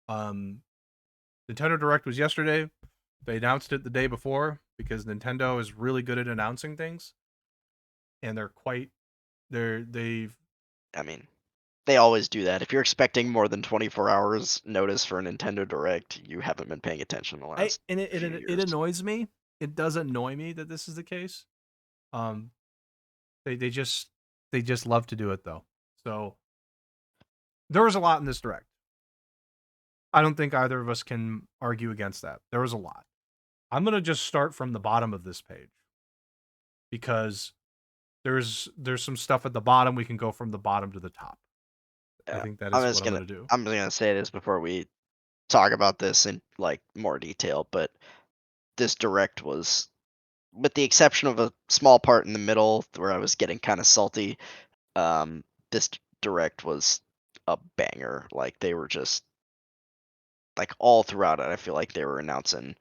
Um, Nintendo Direct was yesterday. They announced it the day before because Nintendo is really good at announcing things, and they've I mean, they always do that. If you're expecting more than 24 hours notice for a Nintendo Direct, you haven't been paying attention the I last and few it years. annoys me. It does annoy me that this is the case. Um, they just love to do it though. So there was a lot in this direct. I don't think either of us can argue against that. There was a lot. I'm gonna just start from the bottom of this page because there's some stuff at the bottom. We can go from the bottom to the top. I Yeah, think that I'm is just what I'm gonna gonna do. I'm just gonna say this before we talk about this in like more detail, but this Direct was, with the exception of a small part in the middle where I was getting kind of salty, this Direct was a banger. Like they were just like all throughout it. I feel like they were announcing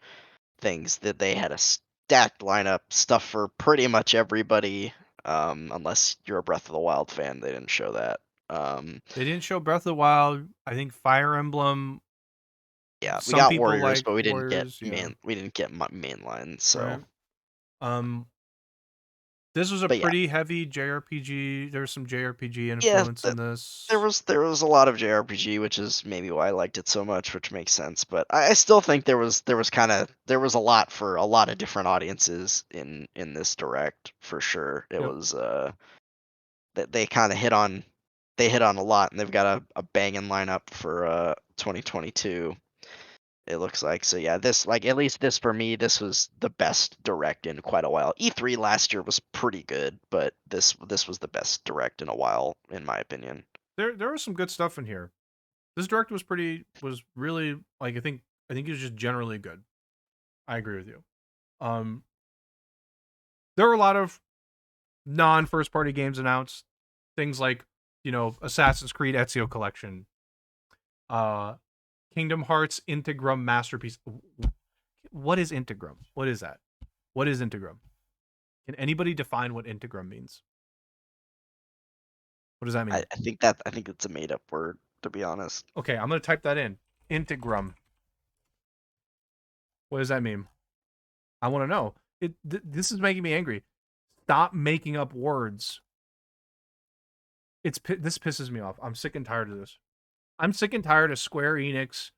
things that they had a stacked lineup, stuff for pretty much everybody. Unless you're a Breath of the Wild fan, they didn't show that. Um, They didn't show Breath of the Wild. I think Fire Emblem. yeah, we Some got people Warriors, like but Warriors. Yeah, we didn't get mainline. So, right. Um, this was a but yeah, pretty heavy JRPG. There's some JRPG yeah, influence in this. there was a lot of JRPG, which is maybe why I liked it so much, which makes sense. But I still think there was a lot for a lot of different audiences in this direct for sure. It Yep. was that they kind of hit on a lot, and they've got a banging lineup for 2022. It looks like. So yeah, this, like, at least this for me, this was the best direct in quite a while. E3 last year was pretty good, but this was the best direct in a while, in my opinion. There was some good stuff in here. This direct was really like I think it was just generally good. I agree with you. Um, there were a lot of non first party games announced. Things like, Assassin's Creed Ezio Collection, uh, Kingdom Hearts Integrum Masterpiece. What is Integrum? What is that? What is Integrum? Can anybody define what Integrum means? What does that mean? I think it's a made up word, to be honest. Okay, I'm gonna type that in. Integrum. What does that mean? I want to know. This is making me angry. Stop making up words. This pisses me off. I'm sick and tired of this. I'm sick and tired of Square Enix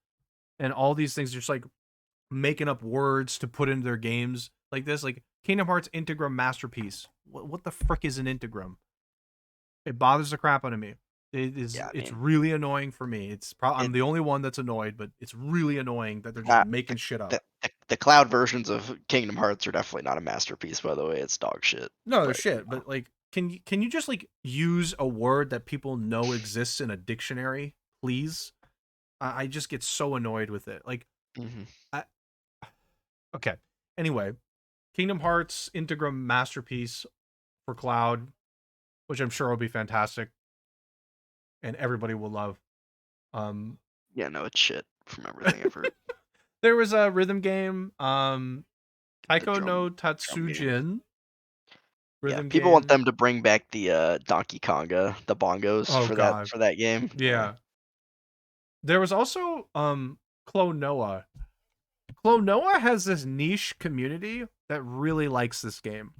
and all these things just like making up words to put into their games like this. Like Kingdom Hearts Integrum Masterpiece. What the frick is an Integrum? It bothers the crap out of me. Yeah, I It's mean, really annoying for me. I'm it the only one that's annoyed, but it's really annoying that they're just uh, making shit up. the cloud versions of Kingdom Hearts are definitely not a masterpiece, by the way. It's dog shit. No, they're But shit. But like, can you just like use a word that people know exists in a dictionary, please? I just get so annoyed with it. Like, mhm. I, okay. Anyway, Kingdom Hearts Integrum Masterpiece for Cloud, which I'm sure will be fantastic and everybody will love. Um, Yeah, no, it's shit from everything I've heard. there was a rhythm game, The Taiko no drum game. Tatsujin Yeah, rhythm people want game. them to bring back the Donkey Konga, the bongos Oh God, for that game. Yeah. yeah. There was also Klonoa. Klonoa has this niche community that really likes this game.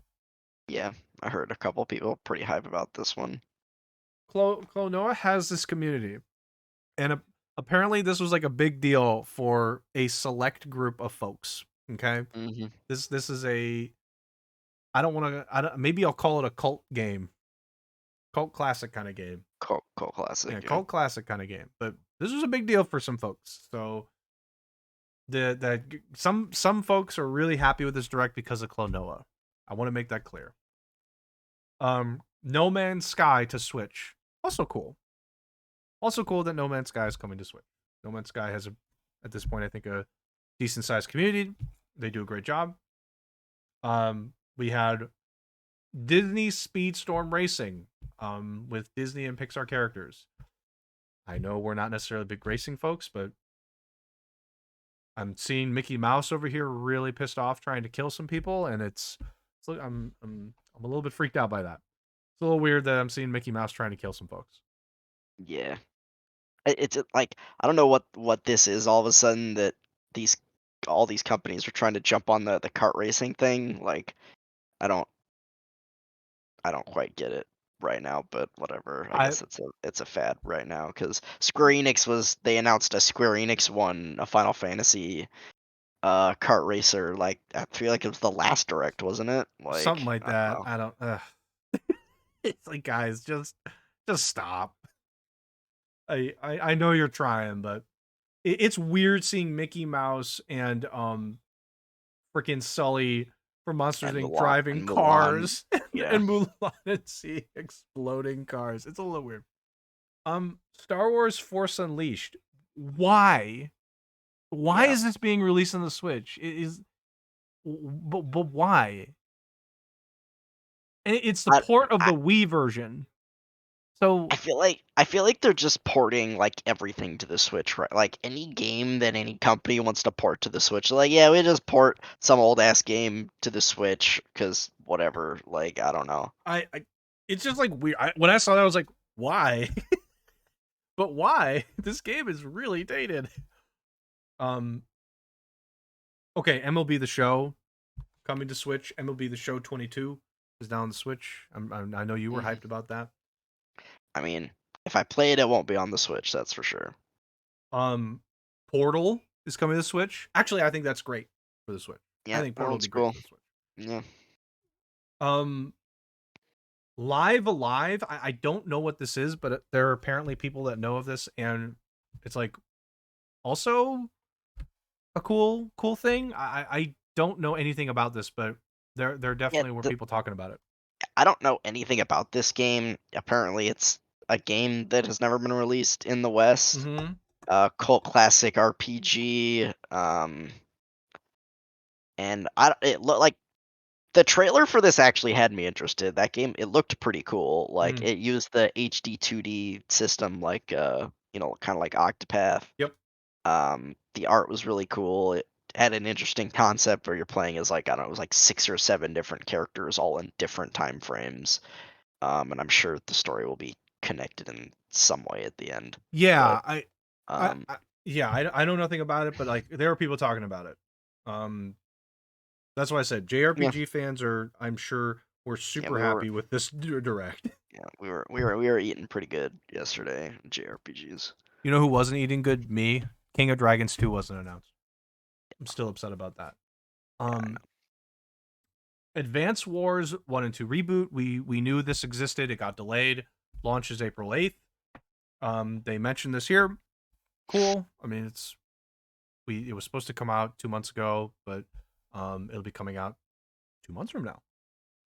Yeah, I heard a couple people pretty hype about this one. Klonoa has this community, and apparently this was like a big deal for a select group of folks. Okay, Mhm. this is a I don't want to. I don't, maybe I'll call it a cult game, cult classic kind of game. Cult classic, Yeah, yeah. cult classic kind of game. But this was a big deal for some folks. So some folks are really happy with this direct because of Klonoa. I want to make that clear. No Man's Sky to Switch. Also cool. Also cool that No Man's Sky is coming to Switch. No Man's Sky has at this point, I think, a decent sized community. They do a great job. We had Disney Speedstorm Racing, with Disney and Pixar characters. I know we're not necessarily big racing folks, but I'm seeing Mickey Mouse over here really pissed off trying to kill some people, and I'm a little bit freaked out by that. It's a little weird that I'm seeing Mickey Mouse trying to kill some folks. Yeah. It's like I don't know what this is. All of a sudden that these all these companies are trying to jump on the kart racing thing. Like I don't I don't quite get it right now, but whatever. I I guess it's a fad right now because Square Enix they announced a Square Enix one, a Final Fantasy kart racer. Like I feel like it was the last direct, wasn't it? something Like like I don't that. know. I don't. It's like, guys, just stop. I know you're trying, but it's weird seeing Mickey Mouse and freaking Sully from Monsters And Inc. Mulan driving and Mulan, cars yeah. and Mulan and seeing exploding cars. It's a little weird. Star Wars Force Unleashed. Why? Why Yeah. is this being released on the Switch? It is, but why? And it's the I, port of I the Wii version. So I feel like they're just porting like everything to the Switch, right? Like any game that any company wants to port to the Switch, they're like, yeah, we just port some old ass game to the Switch because whatever. Like I don't know. I it's just like weird. When I saw that, I was like, why? But why? This game is really dated. Um. Okay, MLB The Show coming to Switch. MLB The Show 22 is now on the Switch. I know you were Mhm. hyped about that. I mean, if I play it, it won't be on the Switch. That's for sure. Um, Portal is coming to the Switch. Actually, I think that's great for the Switch. I Yeah, think that Portal would one's be great cool. for the Switch. Yeah, Um, Live Alive. I don't know what this is, but there are apparently people that know of this, and it's like also a cool thing. I don't know anything about this, but there yeah. definitely were people talking about it. I don't know anything about this game. Apparently, it's a game that has never been released in the West. Mm-hmm. Cult classic RPG. And it looked like the trailer for this actually had me interested. That game, it looked pretty cool. Like Mm. it used the HD 2D system, like kind of like Octopath. Yep. The art was really cool. It had an interesting concept where you're playing as like I don't know, it was like 6 or 7 different characters, all in different time frames. And I'm sure the story will be connected in some way at the end. But Yeah. I, um, I yeah. I know nothing about it, but like there are people talking about it. That's why I said yeah, JRPG fans are. I'm sure we're yeah, super happy with this direct. we were eating pretty good yesterday. JRPGs. You know who wasn't eating good? Me. King of Dragons 2 wasn't announced. I'm still upset about that. Yeah, I Um, know. Advance Wars 1 and 2 reboot. We knew this existed. It got delayed. Launches April 8th. They mentioned this here. Cool. I mean, it was supposed to come out 2 months ago, but it'll be coming out 2 months from now.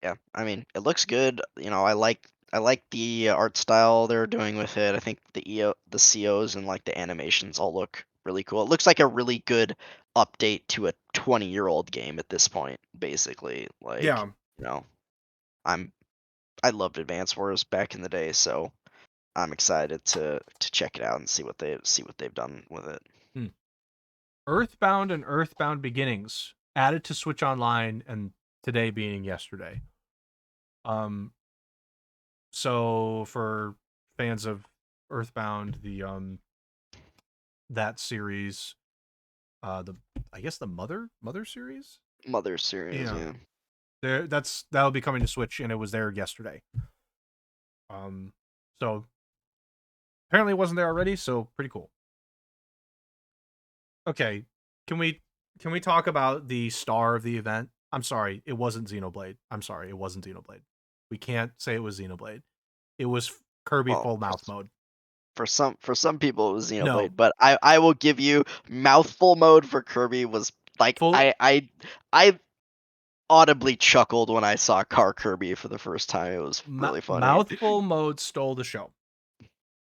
Yeah, I mean, it looks good. I like the art style they're doing with it. I think the COs and like the animations all look really cool. It looks like a really good update to a 20-year-old game at this point, basically. Like, Yeah. you know, I'm I loved Advance Wars back in the day, so I'm excited to check it out and see what they've done with it. Hmm. Earthbound and Earthbound Beginnings added to Switch Online, and today being yesterday. Um, so for fans of Earthbound, the that series, the I guess the Mother series, Mother series, yeah, yeah. that'll be coming to Switch, and it was there yesterday. So apparently it wasn't there already, so pretty cool. Okay, can we can we talk about the star of the event? I'm sorry, it wasn't Xenoblade. I'm sorry, it wasn't Xenoblade. We can't say it was Xenoblade. It was Kirby Well, full mouth mode. for some people it was No, Xenoblade, but I will give you mouthful mode for Kirby was like full I audibly chuckled when I saw Car Kirby for the first time. It was really funny. mouthful mode stole the show.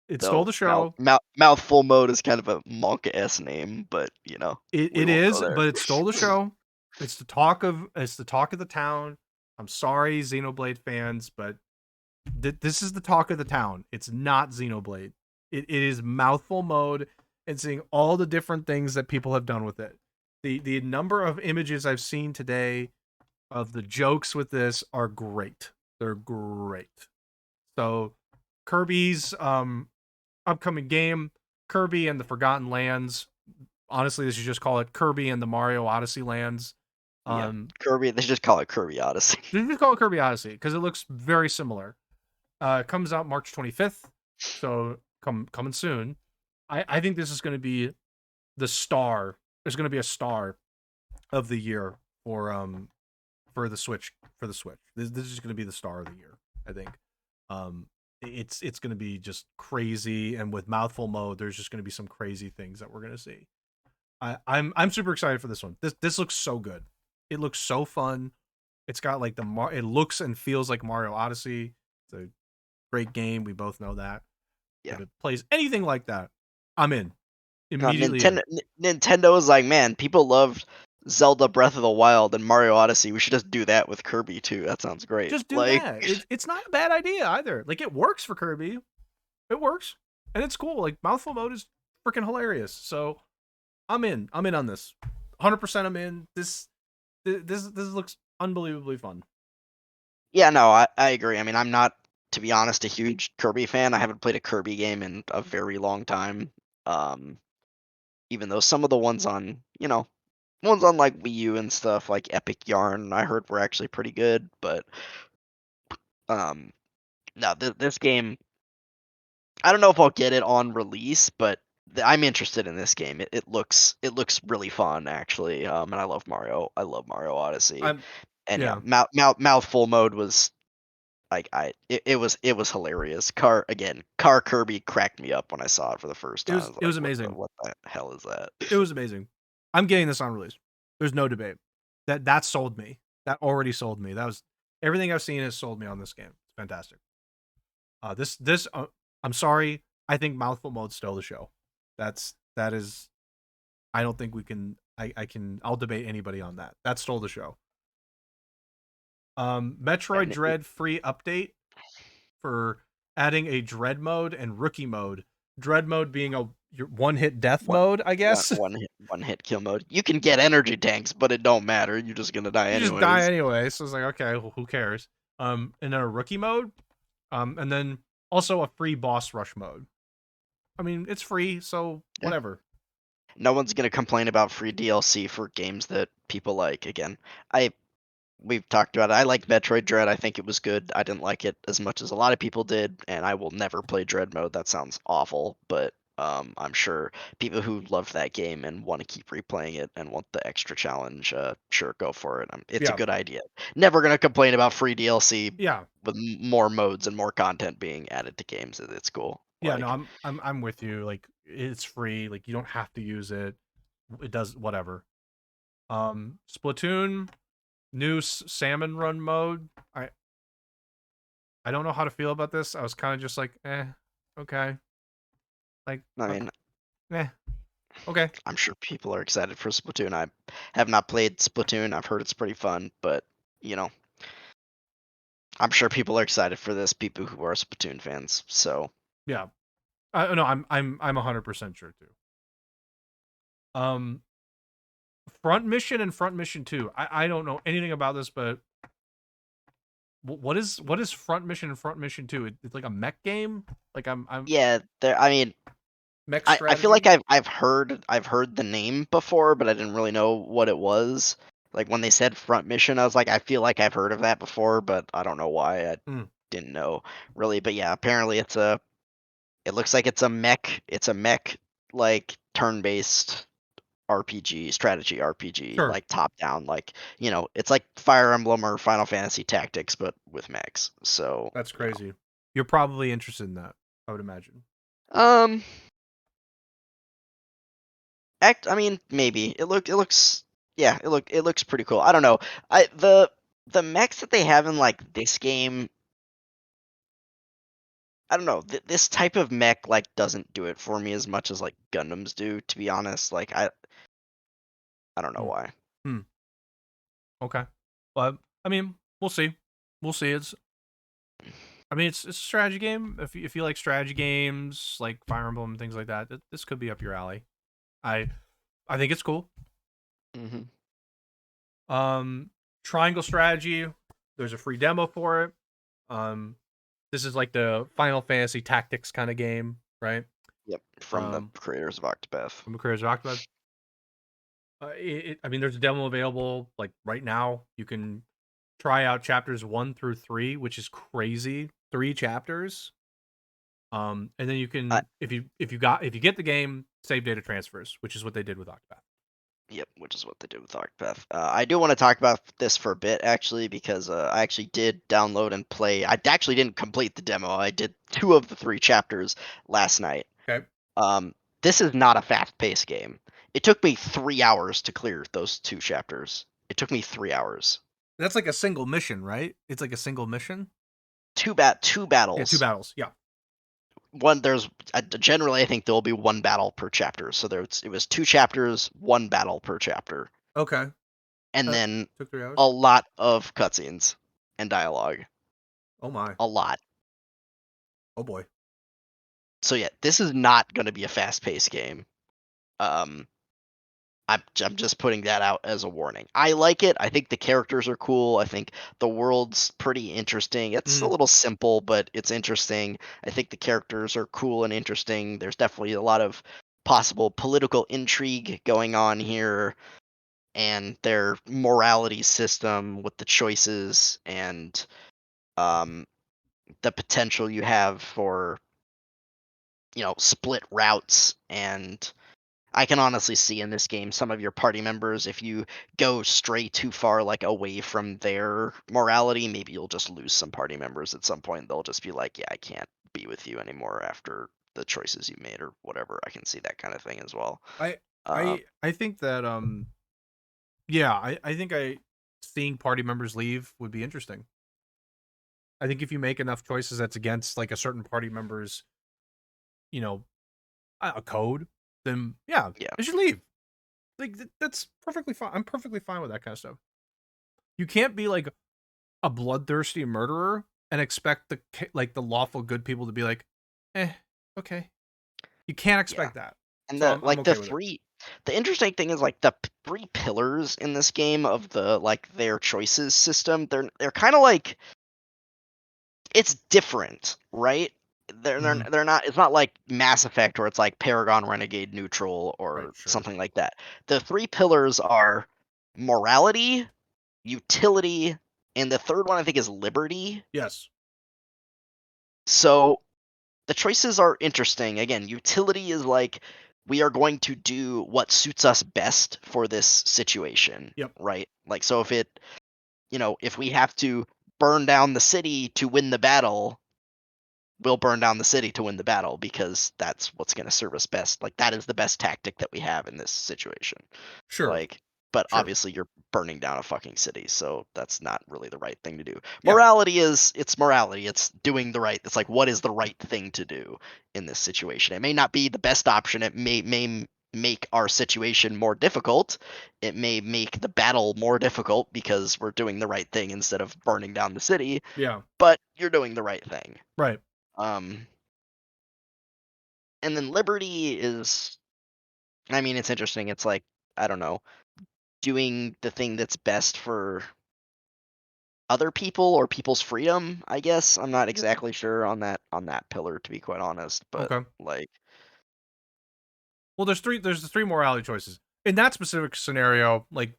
It stole Though the show. mouthful mode is kind of a monk-ass name, but we It won't go is, there. but it stole the show. It's the talk of the town. I'm sorry, Xenoblade fans, but this is the talk of the town. It's not Xenoblade. It is mouthful mode and seeing all the different things that people have done with it. The number of images I've seen today of the jokes with this are great. They're great. So Kirby's upcoming game. Kirby and the Forgotten Lands. Honestly, they should just call it Kirby and the Mario Odyssey Lands. Yeah, Kirby. They should just call it Kirby Odyssey. They just call it Kirby Odyssey because it looks very similar. It comes out March 25th, so coming soon. I think this is going to be the star. There's going to be a star of the year for the Switch. This is going to be the star of the year. I think. It's going to be just crazy, and with mouthful mode, there's just going to be some crazy things that we're going to see. I'm super excited for this one. This looks so good. It looks so fun. It's got like it looks and feels like Mario Odyssey. It's a great game. We both know that. Yeah. If it plays anything like that, I'm in. Immediately. Immediately. Nintendo is like, man, people loved Zelda Breath of the Wild and Mario Odyssey. We should just do that with Kirby too. That sounds great. Just do that. It's not a bad idea either. Like it works for Kirby. It works. And it's cool. Like mouthful mode is freaking hilarious. So I'm in. I'm in on this. 100% I'm in. This looks unbelievably fun. Yeah, no, I agree. I mean, I'm not, to be honest, a huge Kirby fan. I haven't played a Kirby game in a very long time. Even though some of the ones on, ones on like Wii U and stuff, like Epic Yarn, I heard were actually pretty good. But no, this game, I don't know if I'll get it on release, but I'm interested in this game. It looks really fun actually. And I love Mario. I love Mario Odyssey. And yeah, mouthful mode was like it was hilarious. Car Kirby cracked me up when I saw it for the first time. It was amazing. What the hell is that? It was amazing. I'm getting this on release. There's no debate. That sold me. That already sold me. That was everything I've seen has sold me on this game. It's fantastic. I'm sorry. I think mouthful mode stole the show. That is. I don't think we can. I'll debate anybody on that. That stole the show. Metroid Dread free update for adding a Dread mode and Rookie mode. Dread mode being a one-hit death mode, I guess. One hit kill mode. You can get energy tanks, but it don't matter. You're just gonna die anyways. Just die anyway. So it's like, okay, well, who cares? And then a Rookie mode, and then also a free boss rush mode. I mean, it's free, so whatever. No one's gonna complain about free DLC for games that people like. Again, we've talked about it. I like Metroid Dread. I think it was good. I didn't like it as much as a lot of people did, and I will never play Dread mode. That sounds awful, but I'm sure people who loved that game and want to keep replaying it and want the extra challenge, sure, go for it. It's a good idea. Never gonna complain about free DLC. Yeah, with more modes and more content being added to games. It's cool. Yeah, no, I'm with you. Like it's free. Like you don't have to use it. It does whatever. Splatoon. New salmon run mode. I don't know how to feel about this. I was kind of just like, okay. Like, I mean, okay. I'm sure people are excited for Splatoon. I have not played Splatoon. I've heard it's pretty fun, but I'm sure people are excited for this. People who are Splatoon fans. So yeah, no, I'm 100% sure too. Front Mission and Front Mission 2. I don't know anything about this, but what is Front Mission and Front Mission 2? It's like a mech game. Like I'm yeah. I mean, mech I feel like I've heard the name before, but I didn't really know what it was. Like when they said Front Mission, I was like, I feel like I've heard of that before, but I don't know why. I didn't know really. But yeah, apparently it looks like it's a mech. It's a mech like turn-based RPG, strategy RPG, sure. like top down, like it's like Fire Emblem or Final Fantasy Tactics, but with mechs. So that's crazy. You're probably interested in that, I would imagine. I mean, maybe it looks pretty cool. I don't know. The mechs that they have in like this game, I don't know. This type of mech like doesn't do it for me as much as like Gundams do. To be honest, like I don't know why. Okay, but I mean, we'll see. We'll see. It's a strategy game. If you like strategy games, like Fire Emblem, things like that, this could be up your alley. I think it's cool. Triangle strategy. There's a free demo for it. This is like the Final Fantasy Tactics kind of game, right? Yep, from the Um, creators of Octopath. from the creators of Octopath. I mean, there's a demo available like right now. You can try out chapters 1 through 3, which is crazy. 3 chapters. And then you I can, if you get the game, save data transfers, which is what they did with Octopath. Yep, which is what they did with Octopath. I do want to talk about this for a bit actually, because I actually did download and play. I actually didn't complete the demo. I did 2 of the 3 chapters last night. Okay, Um, this is not a fast-paced game. It took me 3 hours to clear those 2 chapters. It took me 3 hours. that's like a single mission, right? It's like a single mission. Two Yeah, 2 battles. battles. Yeah. Generally I think there will be 1 battle per chapter. So it was 2 chapters, 1 battle per chapter, Okay. and then Took 3 hours. a lot of cutscenes and dialogue. Oh my. A lot. Oh boy. So yeah, this is not going to be a fast-paced game. Um, I'm just putting that out as a warning. I like it. I think the characters are cool. I think the world's pretty interesting. It's a Mm, little simple, but it's interesting. I think the characters are cool and interesting. There's definitely a lot of possible political intrigue going on here, and their morality system with the choices and um, the potential you have for split routes. And I can honestly see in this game some of your party members, if you go stray too far, like away from their morality, maybe you'll just lose some party members at some point. They'll just be like, yeah, I can't be with you anymore after the choices you made or whatever. I can see that kind of thing as well. I Uh, I think that yeah, I think I seeing party members leave would be interesting. I think if you make enough choices that's against like a certain party member's, you know, a code, then yeah, yeah, they should leave. Like that's perfectly fine. I'm perfectly fine with that kind of stuff. You can't be like a bloodthirsty murderer and expect the lawful good people to be like, eh, okay. You can't yeah. expect that. And So I'm the okay with it. the interesting thing is like the 3 pillars in this game of their choices system. They're kind of like, it's different, right? Hmm. They're not. It's not like Mass Effect where it's like Paragon, Renegade, Neutral, Right, or sure. something like that. The 3 pillars are morality, utility, and the third one I think is liberty. Yes. So the choices are interesting. Again, utility is like, we are going to do what suits us best for this situation, Yep. right? Like, so if we have to burn down the city to win the battle, we'll burn down the city to win the battle because that's what's going to serve us best. Like, that is the best tactic that we have in this situation. Sure. Like, but Sure. obviously you're burning down a fucking city, so that's not really the right thing to do. Yeah. It's morality. It's doing the right. It's like, what is the right thing to do in this situation? It may not be the best option. It may make our situation more difficult. It may make the battle more difficult because we're doing the right thing instead of burning down the city, Yeah. but you're doing the right thing. Right. Um, and then liberty is, I mean, it's interesting. It's like, I don't know, doing the thing that's best for other people or people's freedom, I guess. I'm not exactly sure on that pillar, to be quite honest, but Okay. like, Well, there's the three morality choices. In that specific scenario, like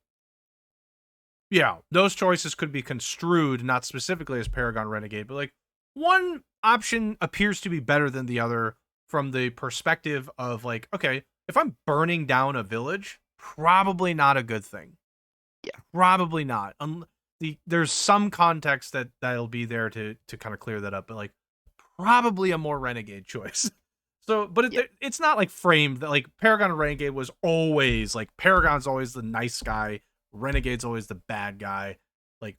yeah, those choices could be construed not specifically as Paragon Renegade, but like one option appears to be better than the other from the perspective of like, okay, if I'm burning down a village, probably not a good thing. yeah, Probably not. There's some context that'll be there to kind of clear that up, but like probably a more renegade choice. So, but yeah, it's not like framed that like Paragon and Renegade was always like Paragon's always the nice guy, Renegade's always the bad guy. Like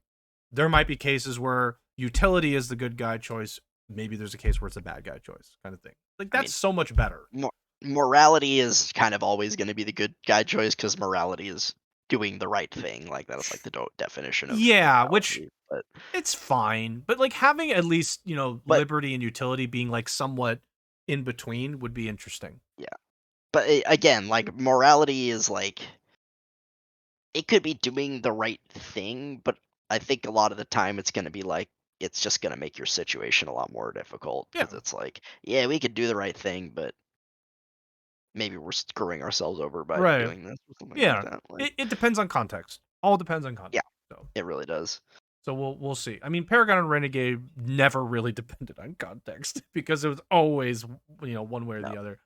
there might be cases where utility is the good guy choice. Maybe there's a case where it's a bad guy choice, kind of thing. Like I that's mean, so much better. mo- morality is kind of always going to be the good guy choice because morality is doing the right thing. Like, that is like the definition of Yeah, which morality. But it's fine, but like having at least but liberty and utility being like somewhat in between would be interesting. yeah, but again, like, morality is like, it could be doing the right thing, but I think a lot of the time it's going to be like, it's just going to make your situation a lot more difficult Yeah, because it's like, yeah, we could do the right thing, but maybe we're screwing ourselves over by Right. doing this or something like Yeah. that. Like, It depends on context. All depends on yeah, context. So it really does. we'll see. I mean, Paragon and Renegade never really depended on context because it was always one way or No. the other.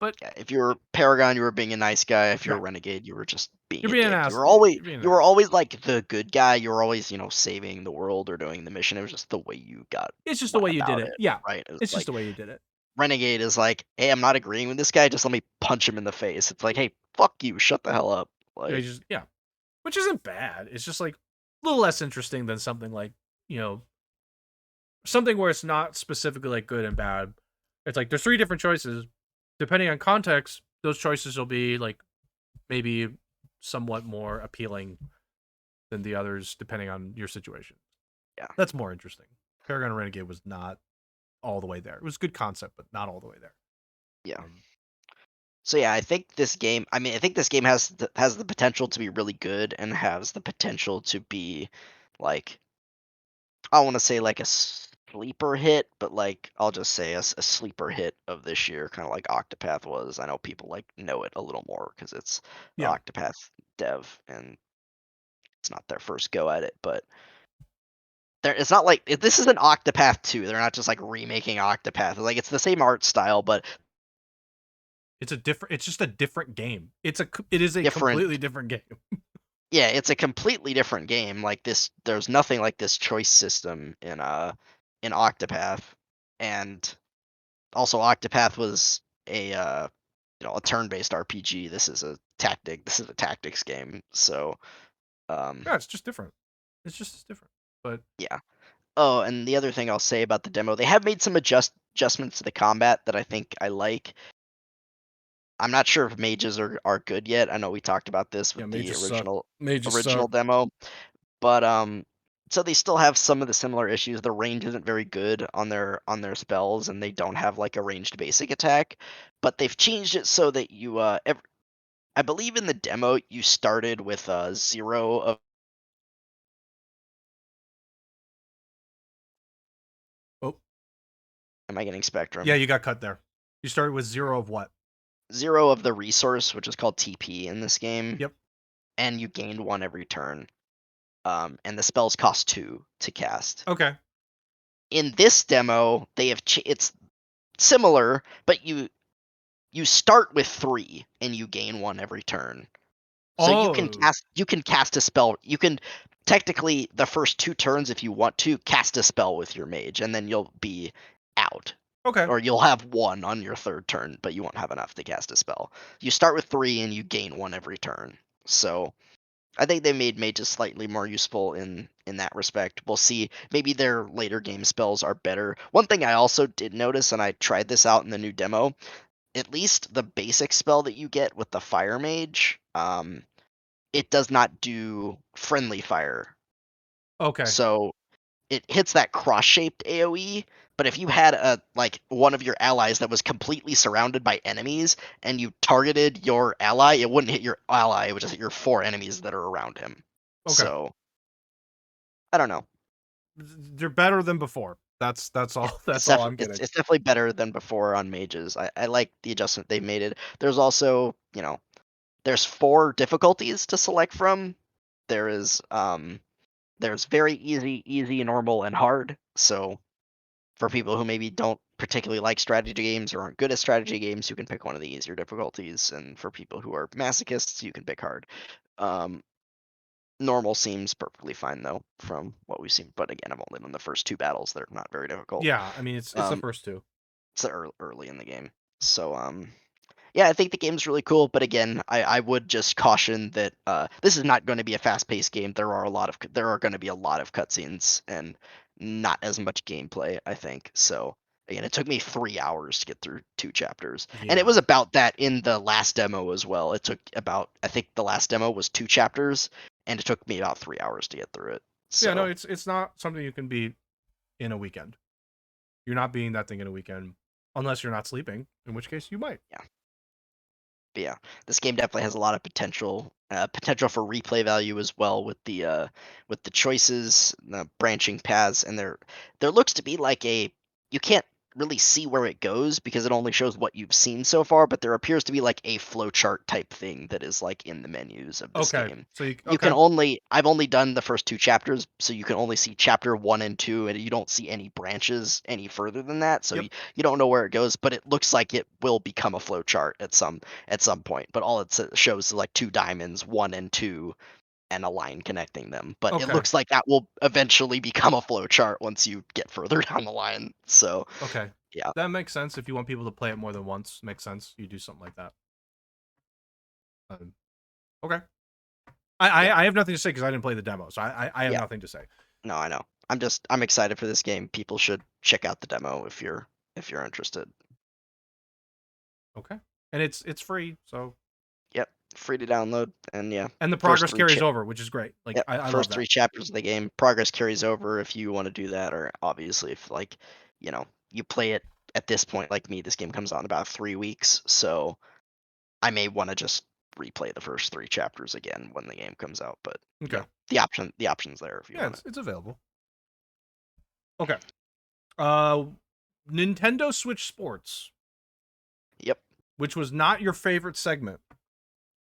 But Yeah, if you were Paragon, you were being a nice guy. If you were yeah, Renegade, you were just being you're a being an dick. ass. You're being an You ass. were always like the good guy. You were always, saving the world or doing the mission. It was just the way you It's just the went way you did about it. it, Yeah, right? It was it's just like the way you did it. Renegade is like, hey, I'm not agreeing with this guy. Just let me punch him in the face. It's like, hey, fuck you. Shut the hell up. Like, Which isn't bad. It's just like a little less interesting than something like you know something where it's not specifically like good and bad. It's like there's three different choices. Depending on context, those choices will be like maybe somewhat more appealing than the others, depending on your situation. yeah, That's more interesting. Paragon and Renegade was not all the way there. It was a good concept, but not all the way there. yeah. Um, So yeah, I think this game. I mean, I think this game has the potential to be really good and has the potential to be like I want to say like a sleeper hit, but like I'll just say a sleeper hit of this year, kind of like Octopath was. I know people like know it a little more because it's the yeah, Octopath dev and it's not their first go at it, but it's not like this is an Octopath 2. They're not just like remaking Octopath. Like it's the same art style, but it's a different. It's just a different game. It is a different. completely different game. Yeah, it's a completely different game. Like this, there's nothing like this choice system in Octopath, and also Octopath was a turn-based RPG. This is a tactics game. So um Yeah, it's just different. It's just different. But yeah. Oh, and the other thing I'll say about the demo, they have made some adjustments to the combat that I think I like. I'm not sure if mages are good yet. I know we talked about this yeah, with the mages suck. Mages original suck. demo, but so they still have some of the similar issues. The range isn't very good on their spells, and they don't have like a ranged basic attack. But they've changed it so that I believe in the demo you started with zero of. Oh, Am I getting yeah, spectrum? you got cut there. You started with zero of what? Zero of the resource, which is called TP in this game, Yep. and you gained one every turn. And the spells cost two to cast. Okay. In this demo, it's similar, but you start with three and you gain one every turn. So Oh. you can cast a spell. You can technically the first two turns if you want to cast a spell with your mage, and then you'll be out. Okay. Or you'll have one on your third turn, but you won't have enough to cast a spell. You start with three and you gain one every turn. So I think they made mages slightly more useful in that respect. We'll see. Maybe their later game spells are better. One thing I also did notice, and I tried this out in the new demo, at least the basic spell that you get with the fire mage, it does not do friendly fire. Okay. So it hits that cross-shaped AoE, but if you had a like one of your allies that was completely surrounded by enemies and you targeted your ally, it wouldn't hit your ally, it would just hit your four enemies that are around him. Okay. So I don't know. They're better than before. That's Yeah, all. That's all I'm getting. it's definitely better than before on mages. I like the adjustment they made it. There's also, there's four difficulties to select from. There is there's very easy, normal, and hard. So for people who maybe don't particularly like strategy games or aren't good at strategy games, you can pick one of the easier difficulties. And for people who are masochists, you can pick hard. Um, Normal seems perfectly fine though, from what we've seen. But again, I've only done the first two battles; they're not very difficult. Yeah, I mean it's the Um, first two. it's early in the game, so yeah, I think the game's really cool, but again, I would just caution that this is not going to be a fast-paced game. There are going to be a lot of cutscenes and not as much gameplay, I think. So again, it took me 3 hours to get through two chapters, and it was Yeah. about that in the last demo as well. It took about I think the last demo was two chapters, and it took me about 3 hours to get through it. Yeah, no, So it's not something you can beat in a weekend. You're not beating that thing in a weekend unless you're not sleeping, in which case you might. yeah. But yeah, this game definitely has a lot of potential for replay value as well with the choices, the branching paths, and there looks to be like you can't really see where it goes because it only shows what you've seen so far, but there appears to be like a flowchart type thing that is like in the menus of this Okay. game. So you You can okay. only I've only done the first two chapters, so you can only see chapter 1 and 2 and you don't see any branches any further than that. So Yep. you don't know where it goes, but it looks like it will become a flowchart at some point. But all it shows is like two diamonds, 1 and 2 and a line connecting them. But it Okay. looks like that will eventually become a flowchart once you get further down the line. So, Okay. yeah. That makes sense. If you want people to play it more than once, makes sense. You do something like that. Um, okay. Yeah. I have nothing to say because I didn't play the demo, so I have Yeah. nothing to say. No, I know. I'm excited for this game. People should check out the demo if you're interested. Okay. And it's free, so Yep. Free to download and yeah. and the First progress three carries over, which is great. Like Yep. I love First that. three chapters of the game. Progress carries over if you want to do that, or obviously if like, you play it at this point like me, this game comes out in about 3 weeks, so I may want to just replay the first three chapters again when the game comes out. But Okay. the option's there if you Yeah, want it. it's available. Okay. Uh Nintendo Switch Sports, Yep. which was not your favorite segment.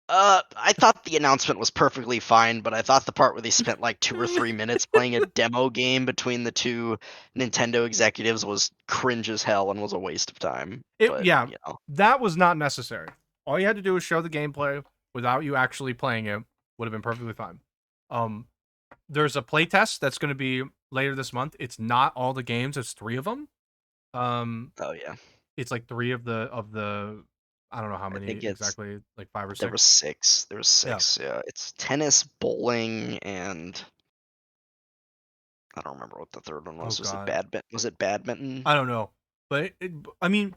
I thought the announcement was perfectly fine, but I thought the part where they spent like 2 or 3 minutes playing a demo game between the two Nintendo executives was cringe as hell and was a waste of time. It But yeah, that was not necessary. All you had to do was show the gameplay without you actually playing it. Would have been perfectly fine. Um, there's a playtest that's going to be later this month. It's not all the games; it's 3 of them. Um, oh yeah, it's like 3 of the. I don't know how I many think it's exactly, like 5 or there was 6. six. There was Yeah. six. Yeah, it's tennis, bowling, and I don't remember what the third one Oh was. Was it God, badminton? Was it badminton? I don't know, but I mean,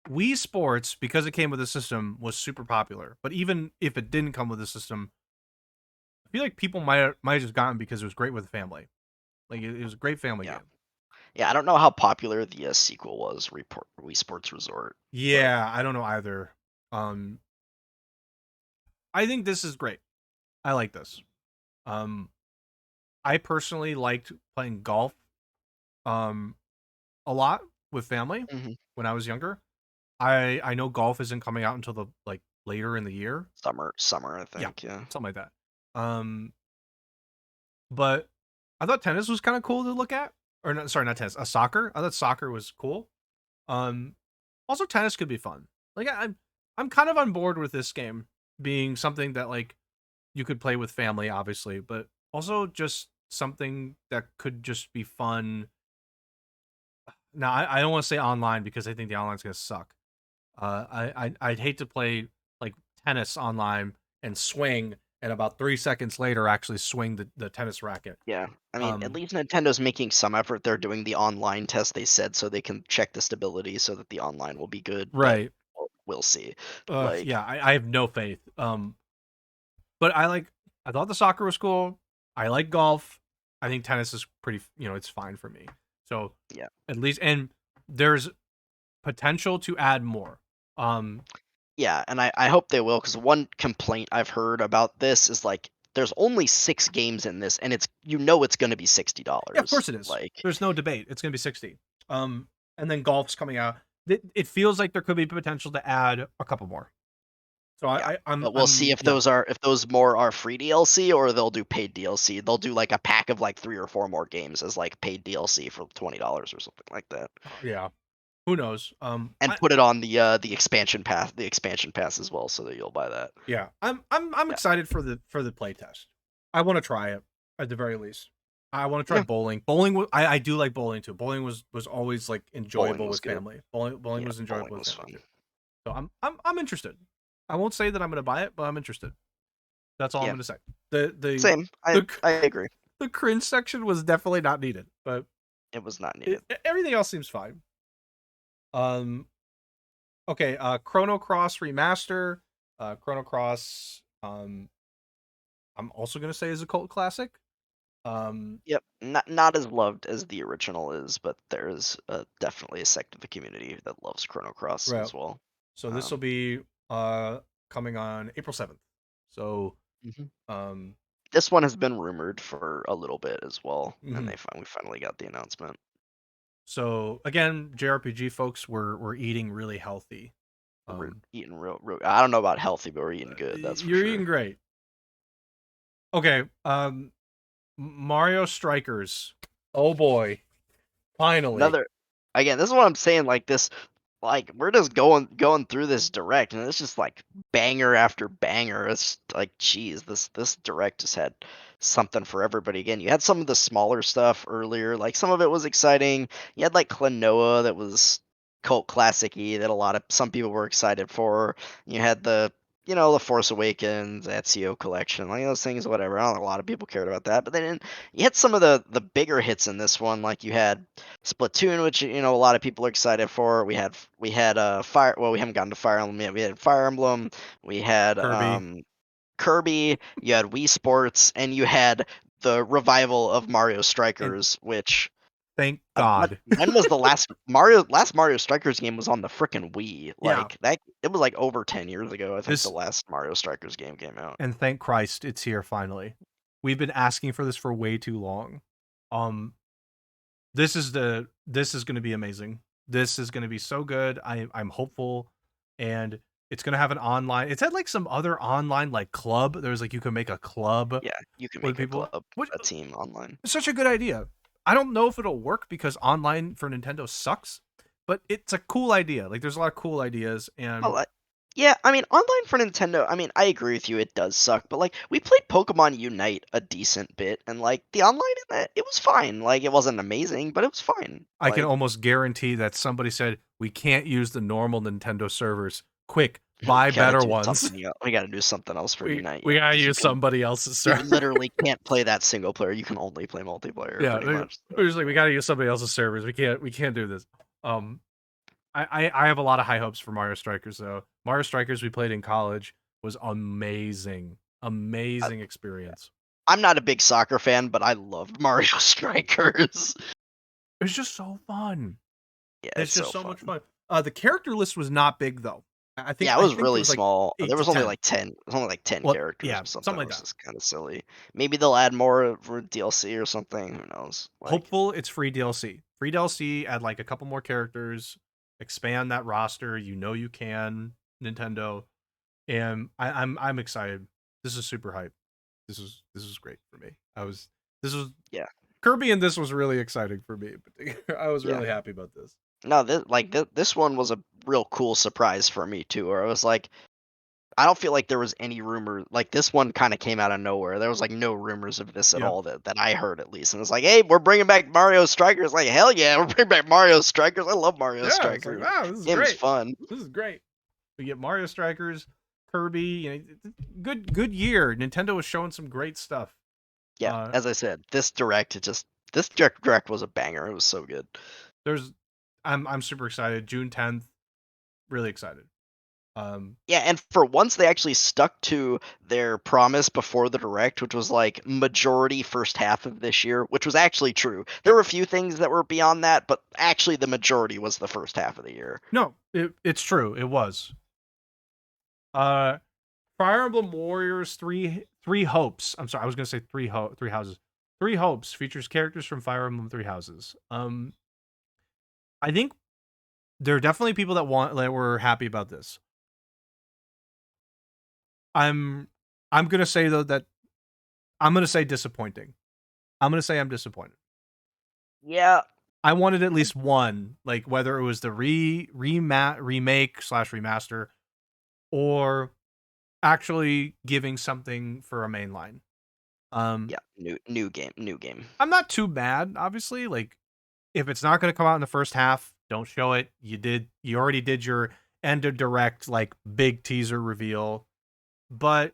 Wii Sports, because it came with a system, was super popular. But even if it didn't come with a system, I feel like people might have just gotten because it was great with the family. Like it was a great family Yeah, game. yeah. I don't know how popular the sequel was. Report Wii Sports Resort, but Yeah, I don't know either. Um, I think this is great. I like this. Um, I personally liked playing golf um a lot with family mhm, when I was younger. I know golf isn't coming out until the like later in the year. summer, I Yeah, think. Yeah. something like that. But I thought tennis was kind of cool to look at. Or not, sorry, not tennis, soccer. I thought soccer was cool. Um, Also tennis could be fun. Like I'm kind of on board with this game being something that like you could play with family, obviously, but also just something that could just be fun. Now I don't want to say online because I think the online's gonna suck. I'd hate to play like tennis online and swing, and about 3 seconds later actually swing the tennis racket. Yeah, I mean, at Um, least Nintendo's making some effort. They're doing the online test they said so they can check the stability so that the online will be good, but right. we'll see. Like, Yeah, I have no faith. But I thought the soccer was cool. I like golf. I think tennis is pretty, it's fine for me. So yeah. at least, and there's potential to add more. Um, Yeah, and I hope they will because one complaint I've heard about this is like there's only 6 games in this and it's gonna be sixty yeah, of dollars. course it is. Like, There's no debate. It's gonna be 60. And then golf's coming out. It feels like there could be potential to add a couple more. So yeah. But we'll see I'm if yeah. those more are free DLC or they'll do paid DLC. They'll do like a pack of like 3 or 4 more games as like paid DLC for $20 or something like that. Yeah. Who knows? And put it on the expansion pass as well, so that you'll buy that. Yeah, I'm Yeah, excited for the playtest. I want to try it at the very least. I want to try yeah, bowling. I do like bowling too. Bowling was always like bowling enjoyable was with good. family. Bowling Yeah, was bowling enjoyable with was family fun. too. So I'm interested. I won't say that I'm gonna buy it, but I'm interested. That's all I'm Yeah, gonna say. The the same. the I agree. the cringe section was definitely not needed, but It was not needed. everything else seems fine. Um, okay. Chrono Cross remaster. Chrono Cross. I'm also gonna say is a cult classic. Um, Yep, not as loved as the original is, but there is definitely a sect of the community that loves Chrono Cross right. as well. So this will Um, be coming on April 7th. So mhm. um, This one has been rumored for a little bit as well, and mhm. we finally got the announcement. So again, JRPG folks, we're eating really healthy. We're Um, eating real. I don't know about healthy, but we're eating good. That's for you're eating sure. great. Okay. Mario Strikers. Oh boy, finally. Another again, this is what I'm saying. Like this, like we're just going through this direct, and it's just like banger after banger. It's like, geez, this direct just had something for everybody. Again, you had some of the smaller stuff earlier, like some of it was exciting. You had like Klonoa that was cult classic-y that some people were excited for. You had the Force Awakens, Ezio collection, like those things, whatever. I don't think a lot of people cared about that, but then you had some of the bigger hits in this one, like you had Splatoon, which a lot of people are excited for. We had Fire. Well, we haven't gotten to Fire Emblem yet. We had Fire Emblem. We had Kirby. Kirby. You had Wii Sports, and you had the revival of Mario And Strikers. Which thank what? God. When was the last Mario Strikers game was on the freaking Wii? Yeah. Like that. It was like over 10 years ago. I think the This last Mario Strikers game came out. and thank Christ it's here finally. We've been asking for this for way too long. Um this is going to be amazing. This is going to be so good. I'm hopeful, and it's going to have an online. It's had like some other online like club. There's like you can make a club Yeah, you can with make a people. club, Which a team online. is such a good idea. I don't know if it'll work because online for Nintendo sucks, but it's a cool idea. Like there's a lot of cool ideas, and Well, yeah, I mean, online for Nintendo, I mean, I agree with you, it does suck, but like we played Pokemon Unite a decent bit, and like the online in that, it was fine. Like it wasn't amazing, but it was fine. I can Like almost guarantee that somebody said we can't use the normal Nintendo servers. Quick, we buy gotta better do ones. something else. We gotta do something else for Unite, We yeah, gotta because use somebody else's you server. literally can't play that single player. You can only play multiplayer, Yeah, pretty much. we're So, just like we gotta use somebody else's servers. We can't do this. Um, I have a lot of high hopes for Mario Strikers though. Mario Strikers we played in college was amazing, I, amazing experience. I'm not a big soccer fan, but I loved Mario Strikers. It's just so fun. Yeah, It's it's just so so fun. much fun. The character list was not big though. Yeah, it I was think there really was like small. eight There to was only ten. like 10. It was only like 10 Well, characters yeah, or something. something It like was that. just kind of silly. Maybe they'll add more for DLC or something. Who knows? Like, Hopeful it's free DLC. Free DLC, add like a couple more characters, expand that roster. You know you can, Nintendo. And I'm excited. This is super hype. This is great for me. This was yeah, Kirby and this was really exciting for me. I was yeah. really happy about this. No, this one was a real cool surprise for me too. Where I was like, I don't feel like there was any rumor. Like this one kind of came out of nowhere. There was like no rumors of this at Yeah. all that I heard at least. And it's like, hey, we're bringing back Mario Strikers. Like hell yeah, we're bringing back Mario Strikers. I love Mario Yeah, it's like, Strikers. wow, this is Game's great. fun. This is great. We get Mario Strikers, Kirby, good year. Nintendo was showing some great stuff. Yeah, Uh as I said, this direct was a banger. It was so good. there's I'm super excited. June 10th, really excited. Um Yeah, and for once they actually stuck to their promise before the direct, which was like majority first half of this year, which was actually true. There yep. were a few things that were beyond that, but actually the majority was the first half of the year. No, it's true. It was. Uh Fire Emblem Warriors Three Hopes. I'm sorry, I was gonna say three houses. Three Hopes features characters from Fire Emblem Three Houses. I think there are definitely people that were happy about this. I'm I'm gonna say though that I'm gonna say disappointing. I'm gonna say I'm disappointed. Yeah, I wanted at least one, like whether it was the remake slash remaster or actually giving something for a mainline. Um, yeah, new game. I'm not too bad, obviously. Like, if it's not going to come out in the first half, don't show it. You already did your end of direct, like, big teaser reveal. But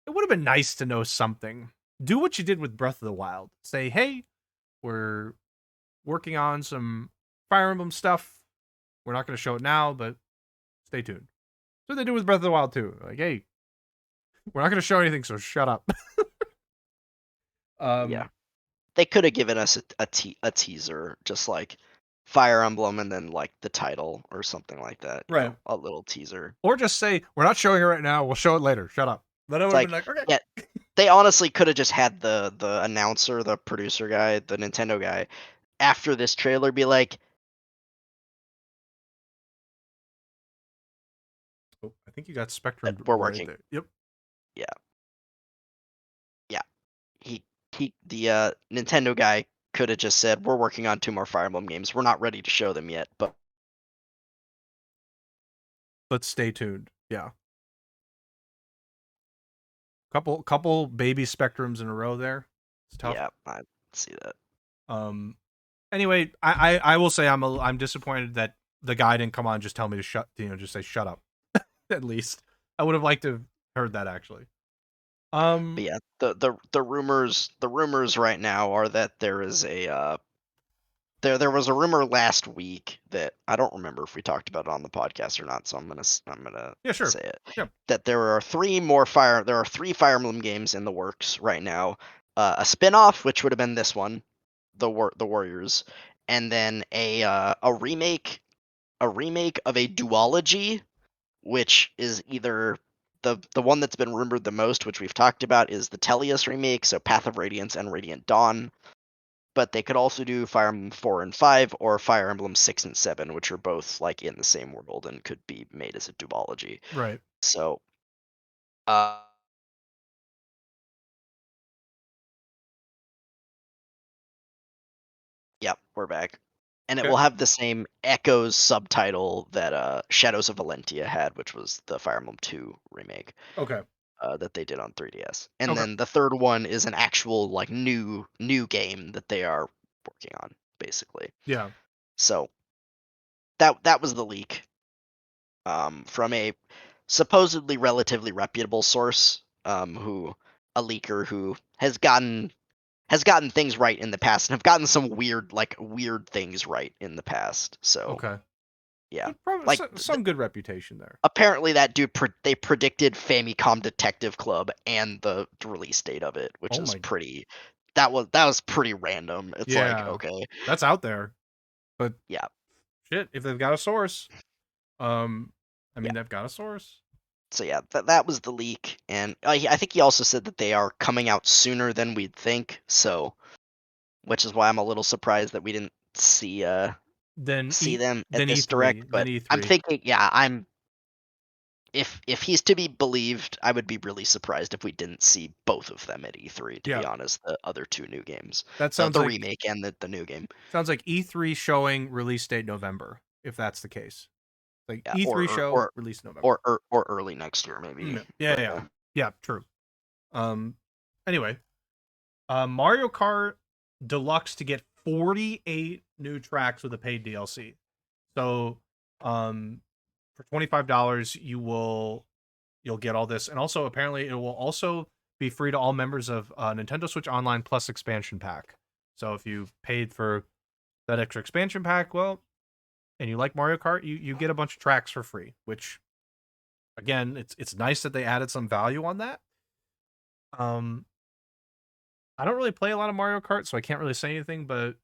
it would have been nice to know something. Do what you did with Breath of the Wild. Say, hey, we're working on some Fire Emblem stuff. We're not going to show it now, but stay tuned. So they do with Breath of the Wild too. Like, hey, we're not going to show anything, so shut up. Yeah, um, they could have given us a teaser, just like Fire Emblem, and then like the title or something like that. right. A little teaser. Or just say, we're not showing it right now. We'll show it later. Shut up. Then I It's would have been like, like, okay. yeah, they honestly could have just had the announcer, the producer guy, the Nintendo guy, after this trailer be like, Oh, I think you got Spectrum we're right working. there. Yep. Yeah, yeah. He the Nintendo guy could have just said, we're working on 2 more Fire Emblem games. We're not ready to show them yet, but But stay tuned. Yeah. Couple baby Spectrums in a row there. It's tough. yeah, I see that. Um. Anyway, I will say I'm disappointed that the guy didn't come on and just tell me to just say shut up. At least I would have liked to have heard that actually. But Um. yeah, the rumors right now are that there is a there was a rumor last week that I don't remember if we talked about it on the podcast or not, so I'm gonna Yeah. Sure. say it, Yeah. that there are 3 Fire Emblem games in the works right now. A spin-off, which would have been this one, the Warriors, and then a remake of a duology, which is either the one that's been rumored the most, which we've talked about, is the Tellius remake, so Path of Radiance and Radiant Dawn. But they could also do Fire Emblem 4 and 5 or Fire Emblem 6 and 7, which are both like in the same world and could be made as a duology. Right. So, uh, yep, we're back. And it Okay. will have the same Echoes subtitle that Shadows of Valentia had, which was the Fire Emblem 2 remake. Okay. That they did on 3DS. And Okay. then the third one is an actual like new game that they are working on, basically. Yeah. So that was the leak, from a supposedly relatively reputable source, who a leaker who has gotten things right in the past and have gotten some weird things right in the past. So Okay. yeah, Probably like some good reputation there. apparently that dude they predicted Famicom Detective Club and the release date of it, which Oh is my. pretty. That was pretty random. It's like, Yeah. okay, That's out there. But yeah, shit, if they've got a source, I yeah. mean they've got a source. So yeah, that was the leak, and I think he also said that they are coming out sooner than we'd think. So, which is why I'm a little surprised that we didn't see them at Then this direct. E3, then But I'm E3. thinking, yeah, if he's to be believed, I would be really surprised if we didn't see both of them at E3. To Yeah. be honest, the other 2 new games, That the remake and the new game, sounds like E3 showing release date November, if that's the case. Like yeah, E3 show release November. or early next year maybe. Yeah, But yeah. Yeah, true. Um anyway, Mario Kart Deluxe to get 48 new tracks with a paid DLC. So, for $25 you'll get all this, and also apparently it will also be free to all members of Nintendo Switch Online Plus expansion pack. So if you paid for that extra expansion pack, well, and you like Mario Kart, you get a bunch of tracks for free, which again, it's nice that they added some value on that. Um I don't really play a lot of Mario Kart, so I can't really say anything, but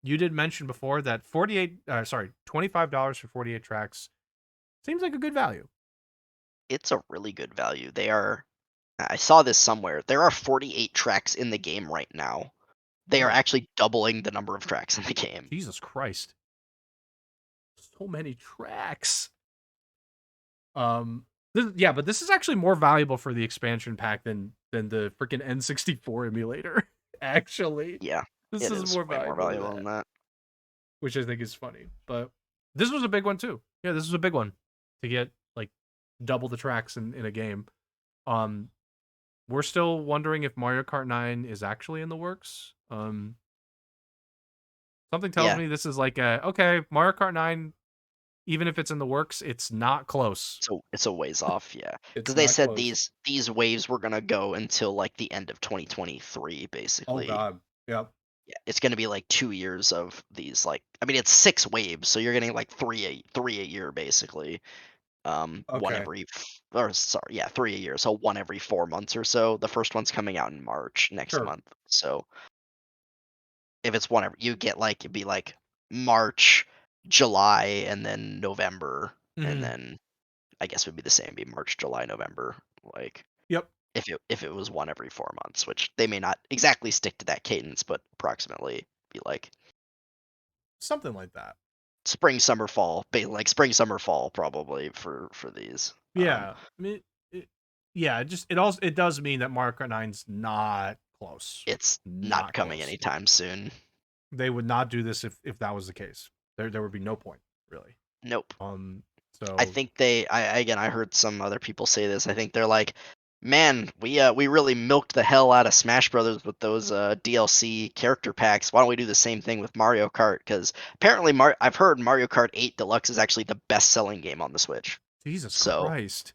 you did mention before that $25 for 48 tracks seems like a good value. it's a really good value. I saw this somewhere. There are 48 tracks in the game right now. They are Oh, actually doubling the number of tracks in the game. Jesus Christ. So many tracks. Yeah, but this is actually more valuable for the expansion pack than the freaking N64 emulator. Actually, Yeah, this it is is more way more valuable than valuable that, than that. which I think is funny. But this was a big one too. Yeah, this was a big one to get like double the tracks in a game. Um, we're still wondering if Mario Kart 9 is actually in the works. Something tells Yeah, me this is like okay, Mario Kart 9, even if it's in the works, it's not close. so it's a ways off. Yeah, It's because they not said close. these waves were gonna go until like the end of 2023, Oh basically. God. Yep. Yeah, it's gonna be like 2 years of these. Like, I mean, it's 6 waves, so you're getting like three a year, basically. One Okay. every, or sorry, yeah, 3 a year. So one every 4 months or so. The first one's coming out in March next Sure. month. So if it's one every, you get like it'd be like March, July, and then November, and Hmm. then I guess it would be the same, be March, July, November. Like Yep. if it was one every 4 months, which they may not exactly stick to that cadence, but approximately be like Something like that. spring, summer, fall, like spring, summer, fall probably for these. Yeah, I mean, yeah, it does mean that Mario Kart 9's not close. It's not Not coming close. anytime soon. They would not do this if that was the case. There would be no point, really. Nope. I So think I heard some other people say this. I think they're like, man, we really milked the hell out of Smash Brothers with those DLC character packs. Why don't we do the same thing with Mario Kart? Because apparently, I've heard Mario Kart 8 Deluxe is actually the best-selling game on the Switch. Jesus So Christ,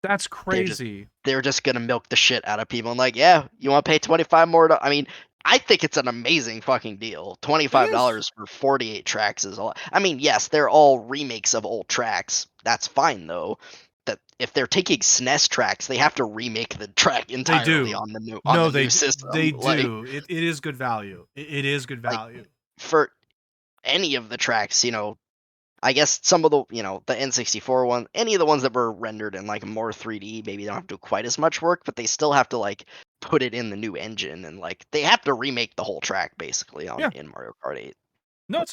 that's they're just crazy. they're just gonna milk the shit out of people and like, yeah, you want to pay 25 more? I mean, I think it's an amazing fucking deal. It is. $25 for 48 tracks is a lot. I mean, yes, they're all remakes of old tracks. That's fine though. That if they're taking SNES tracks, they have to remake the track They entirely do. on the No, new they system. do. It is good value. It is good Like value. for any of the tracks, I guess some of the the N64 one, any of the ones that were rendered in like more 3D, maybe they don't have to do quite as much work, but they still have to like put it in the new engine and like they have to remake the whole track basically on Yeah. in Mario Kart 8. No,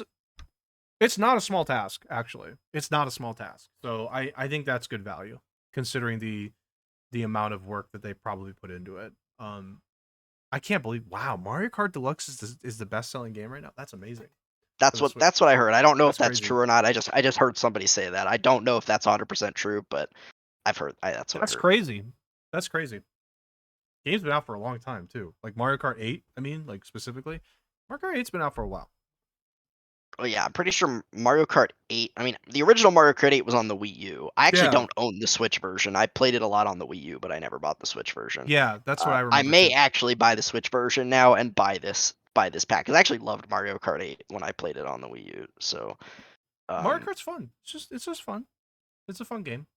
it's not a small task, actually. It's not a small task. So I think that's good value considering the amount of work that they probably put into it. I can't believe, wow, Mario Kart Deluxe is the best selling game right now. That's amazing for the Switch. That's what I heard. I don't know if That's that's crazy. true or not. I just heard somebody say that. I don't know if that's 100% true, but that's what I That's heard. crazy. That's crazy. Game's been out for a long time too. Like Mario Kart 8, I mean, like specifically, Mario Kart 8's been out for a while. Oh yeah, I'm pretty sure Mario Kart 8. I mean, the original Mario Kart 8 was on the Wii U. I actually Yeah, don't own the Switch version. I played it a lot on the Wii U, but I never bought the Switch version. yeah, that's what I I remember may too. actually buy the Switch version now and buy this pack. 'Cause I actually loved Mario Kart 8 when I played it on the Wii U. So, Mario um, Kart's fun. It's just fun. It's a fun game.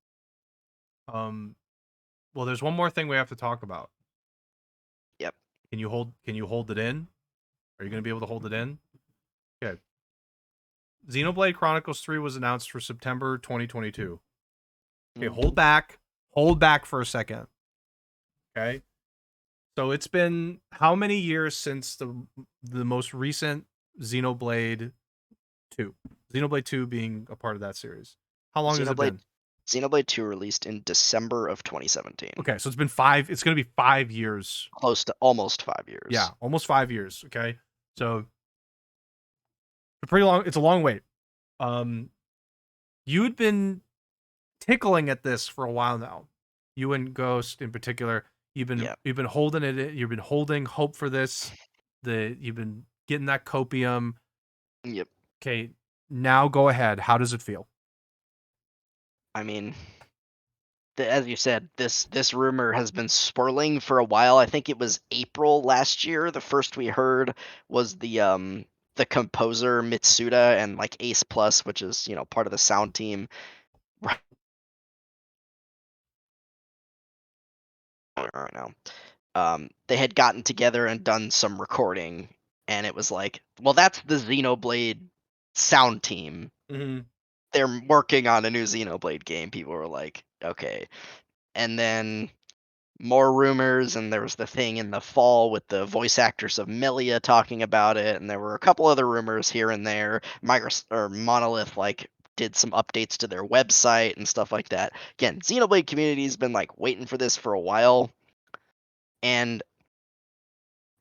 Um, well, there's one more thing we have to talk about. yep. Can you hold it in? Are you going to be able to hold it in? Okay. Xenoblade Chronicles 3 was announced for September 2022. Okay, hold back. Hold back for a second. Okay? So it's been how many years since the most recent Xenoblade 2? Xenoblade 2 being a part of that series. How long has it Xenoblade been? Xenoblade 2 released in December of 2017. Okay, so it's going to be 5 years. Close to almost 5 Yeah, years. almost 5 years, okay? So it's a long wait. You'd been tickling at this for a while now. You and Ghost in particular, Yep. you've been holding it. You've been holding hope for this. You've been getting that copium. Yep. Okay, now go ahead. How does it feel? I mean, as you said, this rumor has been swirling for a while. I think it was April last year. The first we heard was the composer Mitsuda and like Ace Plus, which is part of the sound team. Right now, they had gotten together and done some recording, and it was like, well, that's the Xenoblade sound team. Mm-hmm. They're working on a new Xenoblade game. People were like, okay, and then more rumors, and there was the thing in the fall with the voice actors of Melia talking about it, and there were a couple other rumors here and there. Monolith like did some updates to their website and stuff like that. Again, Xenoblade community's been like waiting for this for a while, and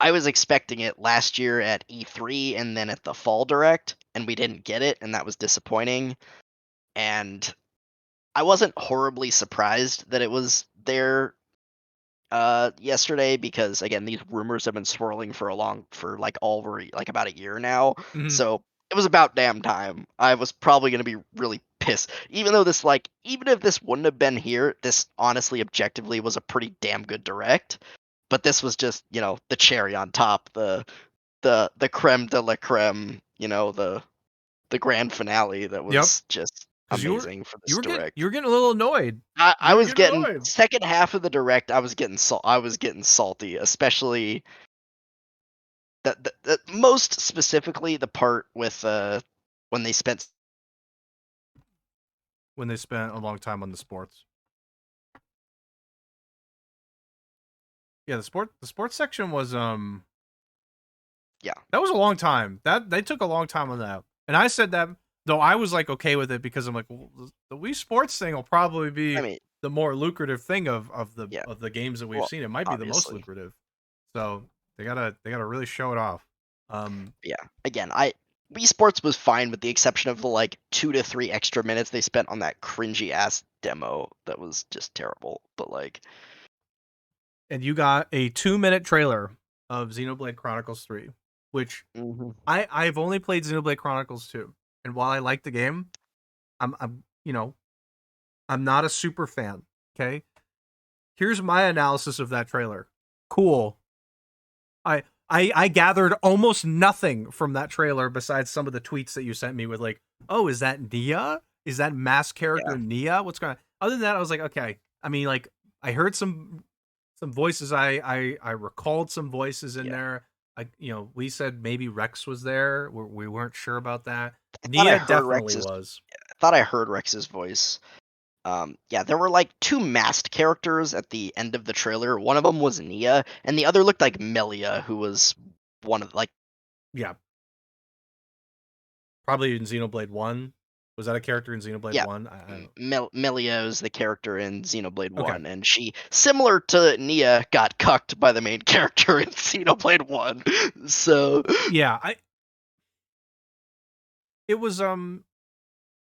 I was expecting it last year at E3 and then at the fall direct, and we didn't get it, and that was disappointing. And I wasn't horribly surprised that it was there yesterday because again these rumors have been swirling for like over like about a year now. Mm-hmm. So it was about damn time. I was probably going to be really pissed even though even if this wouldn't have been here, this honestly objectively was a pretty damn good direct. But this was just, the cherry on top, the creme de la creme, the grand finale that Yep. was just Because amazing for this you direct. were getting a little annoyed. I You were was getting getting annoyed. second half of the direct. I was getting salty, especially most specifically the part with when they spent. When they spent a long time on the sports. Yeah, the sports section was Yeah. That was a long time. That they took a long time on that. And I said that though I was like okay with it because I'm like, well, the Wii Sports thing will probably I be mean, the more lucrative thing yeah. of the games that we've Well, seen. It might be the most obviously. lucrative. So they gotta really show it off. Um, Yeah. Again, Wii Sports was fine with the exception of the like 2 to 3 extra minutes they spent on that cringy ass demo that was just terrible. But like, and you got a 2-minute trailer of Xenoblade Chronicles 3, which mhm. I've only played Xenoblade Chronicles 2, and while I like the game, I'm I'm not a super fan. Okay, here's my analysis of that trailer. Cool. I gathered almost nothing from that trailer besides some of the tweets that you sent me with like, oh, is that Nia? Is that mass character Yeah. Nia? What's going on? Other than that, I was like, okay. I mean, like, I heard some voices. I recalled some voices in Yeah. there. We said maybe Rex was there. We weren't sure about that. I thought I Nia heard definitely Rex's. was. I thought I heard Rex's voice. Yeah, there were like two masked characters at the end of the trailer. One of them was Nia, and the other looked like Melia, who was one of like Yeah, probably in Xenoblade One. Was that a character in Xenoblade yeah. One? I don't. Melia is the character in Xenoblade Okay. 1, and she, similar to Nia, got cucked by the main character in Xenoblade 1. So, Yeah, I. It was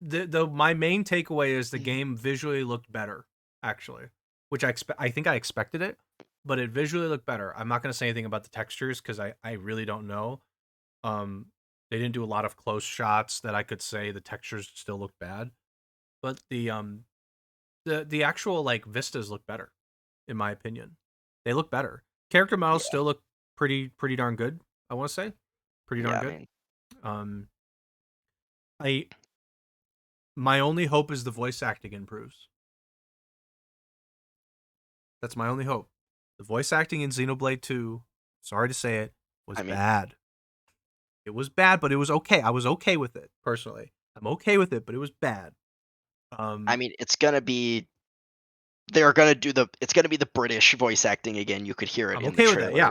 the my main takeaway is the game visually looked better, actually, which I think I expected it, but it visually looked better. I'm not going to say anything about the textures because I really don't know. Um, they didn't do a lot of close shots that I could say the textures still look bad, but the actual like vistas look better, in my opinion. They look better. Character models yeah, still look pretty darn good. I want to say pretty darn yeah, I good. mean, Um, I my only hope is the voice acting improves. That's my only hope. The voice acting in Xenoblade 2, sorry to say it, was I mean, bad. It was bad, but it was okay. I was okay with it, personally. I'm okay with it, but it was bad. I Um, mean, it's gonna be they're gonna do the it's gonna be the British voice acting again. You could hear it I'm in the okay with that, trailer. yeah.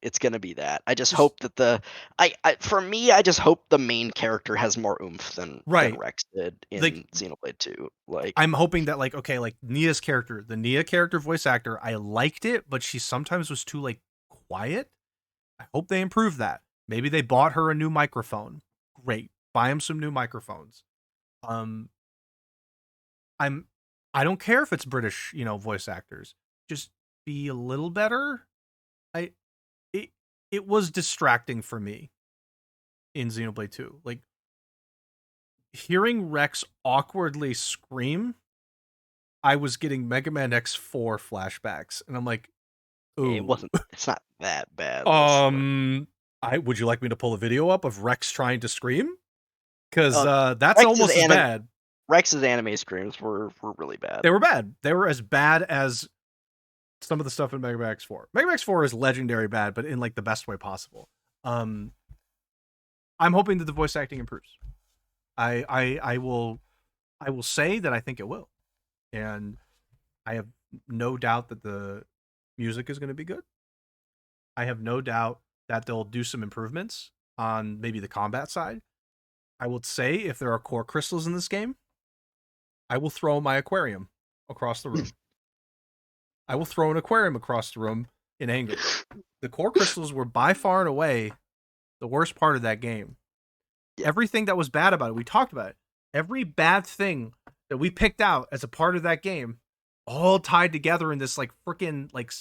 It's gonna be that. I just Just hope that for me, I just hope the main character has more oomph than right. Rex did Like in Xenoblade 2. Like, I'm hoping that like okay, like Nia's character, the Nia character voice actor, I liked it, but she sometimes was too like quiet. I hope they improve that. Maybe they bought her a new microphone. Great. Buy him some new microphones. Um I'm I don't care if it's British, voice actors. Just be a little better. I it it was distracting for me in Xenoblade 2. Like hearing Rex awkwardly scream, I was getting Mega Man X4 flashbacks and I'm like, "Ooh. it's not that bad. Let's like, I would you like me to pull a video up of Rex trying to scream? Cuz uh, that's Rex's almost as anime bad." Rex's anime screams were really bad. They were bad. They were as bad as some of the stuff in Mega Man X4. Mega Man X4 is legendary bad, but in like the best way possible. Um, I'm hoping that the voice acting improves. I will say that I think it will, and I have no doubt that the music is going to be good. I have no doubt that they'll do some improvements on maybe the combat side. I would say if there are core crystals in this game, I will throw my aquarium across the room. I will throw an aquarium across the room in anger. The core crystals were by far and away the worst part of that game. Yeah, Everything that was bad about it, we talked about it. Every bad thing that we picked out as a part of that game, all tied together in this like freaking like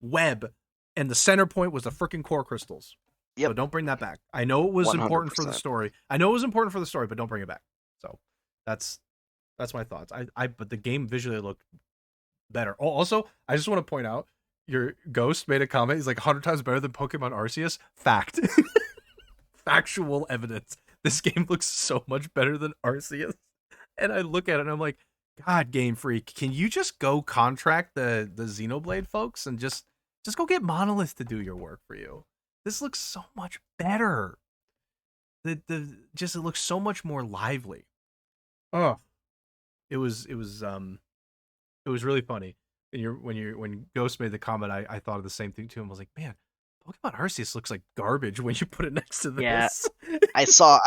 web, and the center point was the freaking core crystals. So yep, don't bring that back. I know it was important for the 100%. story. I know it was important for the story, but don't bring it back. So that's my thoughts. But the game visually looked better. Oh, also, I just want to point out your Ghost made a comment. He's like 100 times better than Pokemon Arceus. Fact. Factual evidence. This game looks so much better than Arceus. And I look at it and I'm like, God, Game Freak, can you just go contract the Xenoblade folks and just go get Monolith to do your work for you? This looks so much better. It looks so much more lively. Oh, it was really funny. And when Ghost made the comment, I thought of the same thing too. I was like, man, Pokemon Arceus looks like garbage when you put it next to Yeah, this. I saw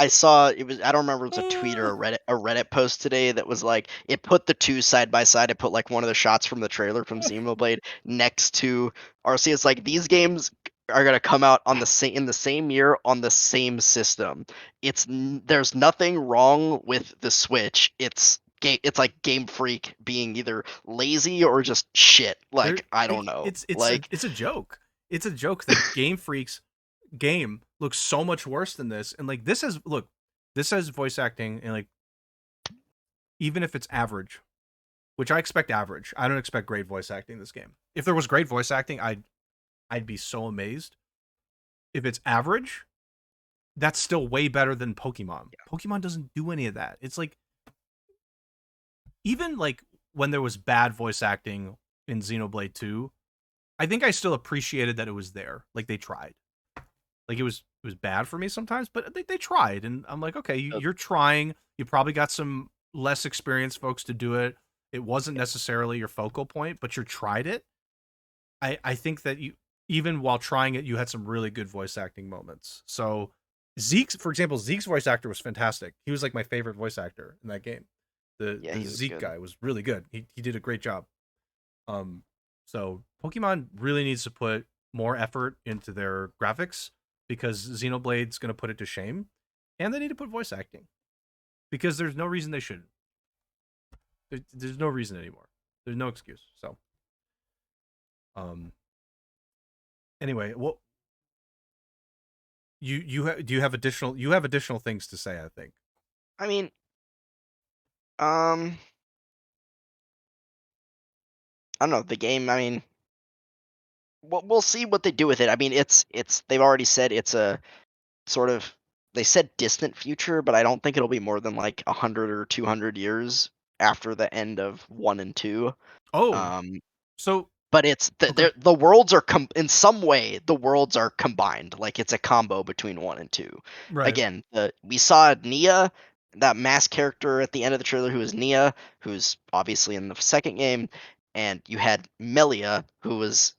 it was I don't remember if it was a tweet or a Reddit post today that was like it put the two side by side. It put like one of the shots from the trailer from Xenoblade next to RC. It's like these games are gonna come out on the same in the same year on the same system. There's nothing wrong with the Switch. It's like Game Freak being either lazy or just shit. There, Like I don't like know. it's a Like it's a joke. It's a joke that Game Freak's game looks so much worse than this, and like this has voice acting, and like even if it's average, which I expect average, I don't expect great voice acting in this game. If there was great voice acting, I'd be so amazed. If it's average, that's still way better than Pokemon. Pokemon doesn't do any of that. It's like even like when there was bad voice acting in Xenoblade 2, I think I still appreciated that it was there. Like they tried. Like it was bad for me sometimes, but they tried, and I'm like, okay, you're trying. You probably got some less experienced folks to do it. It wasn't necessarily your focal point, but you tried it. I think that you, even while trying it, you had some really good voice acting moments. So for example, Zeke's voice actor was fantastic. He was like my favorite voice actor in that game. yeah, The he was Zeke good. guy was really good. He did a great job. Um, so Pokemon really needs to put more effort into their graphics because Xenoblade's going to put it to shame, and they need to put voice acting because there's no reason they shouldn't. There's no reason anymore. There's no excuse. So, um, anyway, what do you have additional things to say? I think. I mean, um, I don't know the game. I mean, we'll see what they do with it. I mean, it's they've already said it's a sort of they said distant future, but I don't think it'll be more than like 100 or 200 years after the end of 1 and 2. Oh, Um, so but it's okay, the worlds are in some way the worlds are combined. Like it's a combo between 1 and 2. right, Again, we saw Nia, that mask character at the end of the trailer, who is Nia, who's obviously in the second game, and you had Melia, who was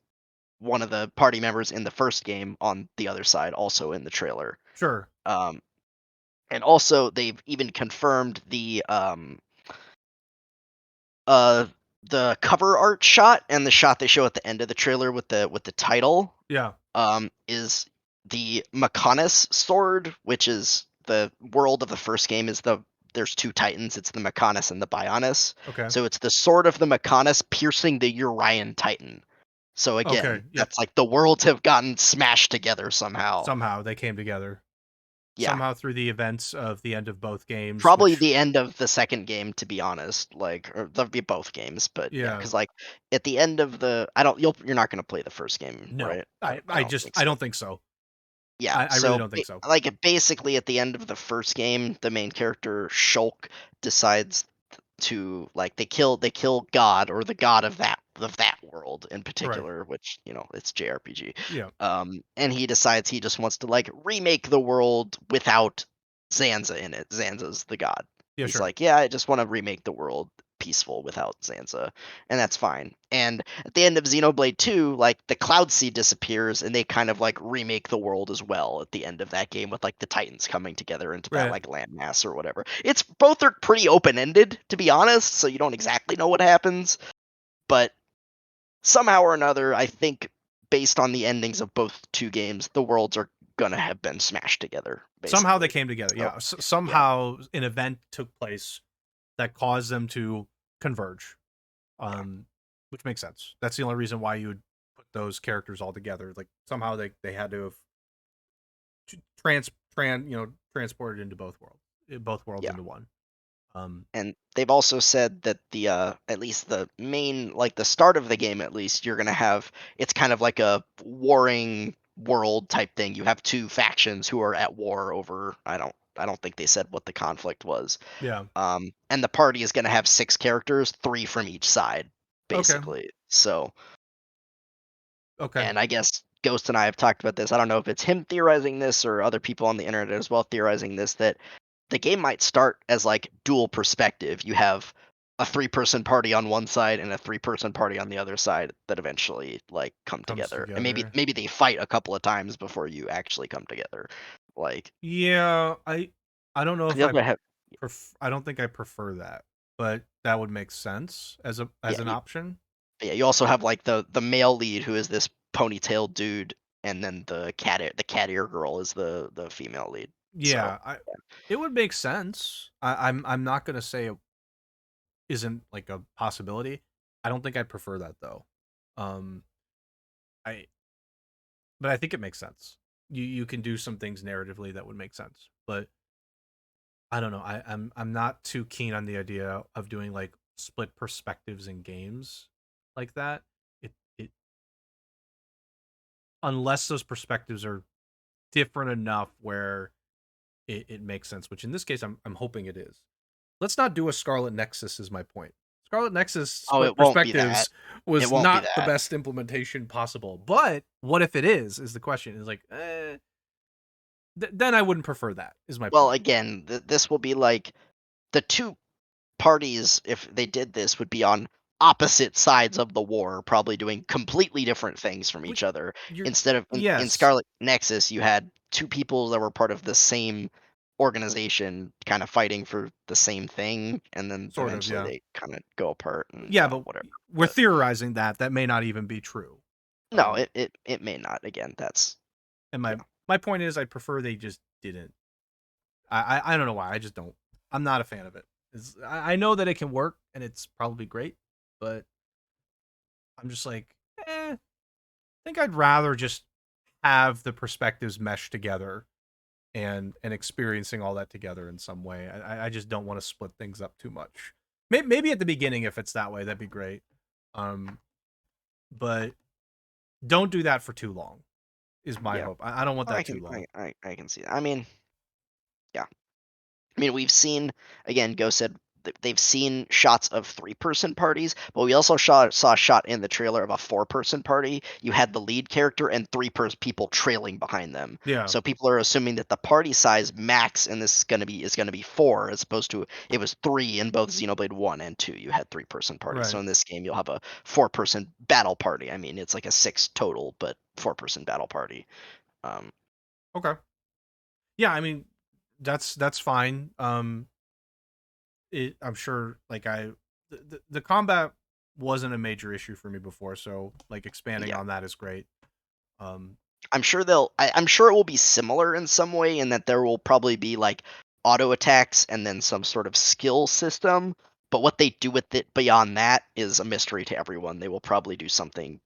one of the party members in the first game on the other side, also in the trailer. sure, Um, and also they've even confirmed uh the cover art shot and the shot they show at the end of the trailer with the title yeah, is the Mechonis sword, which is the world of the first game. There's two titans. It's the Mechonis and the Bionis. okay, So it's the sword of the Mechonis piercing the Urian Titan. So okay, again, yep. that's like the worlds have gotten smashed together somehow. Somehow they came together. Yeah, Somehow through the events of the end of both games, probably which the end of the second game, to be honest. Like, or there'll be both games, but yeah, yeah, because like at the end of the, I don't, you're not gonna play the first game, no, right? I don't think I so. don't think so. Yeah, I really so don't think so. like basically at the end of the first game, the main character Shulk decides to like they kill God or the god of that world in Right. particular, which it's JRPG. Yeah. And he decides he just wants to like remake the world without Zanza in it. Zanza's the god. Yeah, He's sure. like, yeah, I just want to remake the world peaceful without Zanza, and that's fine. And at the end of Xenoblade 2, like the Cloud Sea disappears, and they kind of like remake the world as well at the end of that game with like the Titans coming together into that Right. like landmass or whatever. It's both are pretty open ended, to be honest, so you don't exactly know what happens, but somehow or another, I think based on the endings of both two games, the worlds are gonna have been smashed together, Somehow they basically. came together. So Yeah. yeah, Somehow an event took place that caused them to converge. yeah, Um, which makes sense. That's the only reason why you would put those characters all together. Like somehow they had to have transported into both worlds yeah. into one. And they've also said that the at least the main like the start of the game at least you're gonna have it's kind of like a warring world type thing. You have two factions who are at war over I don't think they said what the conflict was. yeah. And the party is gonna have 6 characters, 3 from each side, Okay. basically. So Okay. and I guess Ghost and I have talked about this. I don't know if it's him theorizing this or other people on the internet as well theorizing this that the game might start as like dual perspective. You have a 3-person party on one side and a 3-person party on the other side that eventually like come Comes together. And maybe together. maybe they fight a couple of times before you actually come together. Like Yeah, I don't know if the other have I don't think I prefer that, but that would make sense as a yeah, as an option. yeah, you also have like the male lead who is this ponytail dude, and then the cat ear girl is the female lead. So Yeah, it would make sense. I'm not gonna say it isn't like a possibility. I don't think I'd prefer that though. Um, I but I think it makes sense. You can do some things narratively that would make sense, but I don't know. I'm not too keen on the idea of doing like split perspectives in games like that. It unless those perspectives are different enough where it makes sense. Which in this case, I'm hoping it is. Let's not do a Scarlet Nexus. Is my point. Scarlet Nexus oh, split it won't be that. perspectives It was won't be not the that. best implementation possible. But what if it is? Is the question? Is like, then I wouldn't prefer that. Is my Well, point. again, this will be like the two parties, if they did this, would be on opposite sides of the war, probably doing completely different things from Which each other. you're Instead of in yes, Scarlet Nexus, you had two people that were part of the same organization kind of fighting for the same thing, and then sort of, eventually yeah. they kind of go apart and Yeah, but whatever. we're But theorizing that that may not even be true. no, Um, it may not. Again, that's and yeah. my point is, I prefer they just didn't. I don't know why. I just don't. I'm not a fan of it. I know that it can work and it's probably great, but I'm just like, I think I'd rather just have the perspectives mesh together and experiencing all that together in some way. I just don't want to split things up too much. Maybe at the beginning, if it's that way, that'd be great. Um, but don't do that for too long. Is my Yeah. hope. I don't want I that can too long. I can see that. I mean, yeah. I mean, we've seen again. Go said they've seen shots of 3-person parties, but we also saw a shot in the trailer of a 4-person party. You had the lead character and 3-person people trailing behind them. Yeah, So people are assuming that the party size max in this is gonna be 4, as opposed to it was 3 in both Xenoblade 1 and 2. You had 3-person parties. So right. in this game, you'll have a 4-person battle party. I mean, it's like a 6 total, but 4-person battle party. Um, Okay. Yeah, I mean, that's fine. I'm sure like the combat wasn't a major issue for me before, so like expanding yeah. on that is great. Um, I'm sure it will be similar in some way, in that there will probably be like auto attacks and then some sort of skill system. But what they do with it beyond that is a mystery to everyone. They will probably do something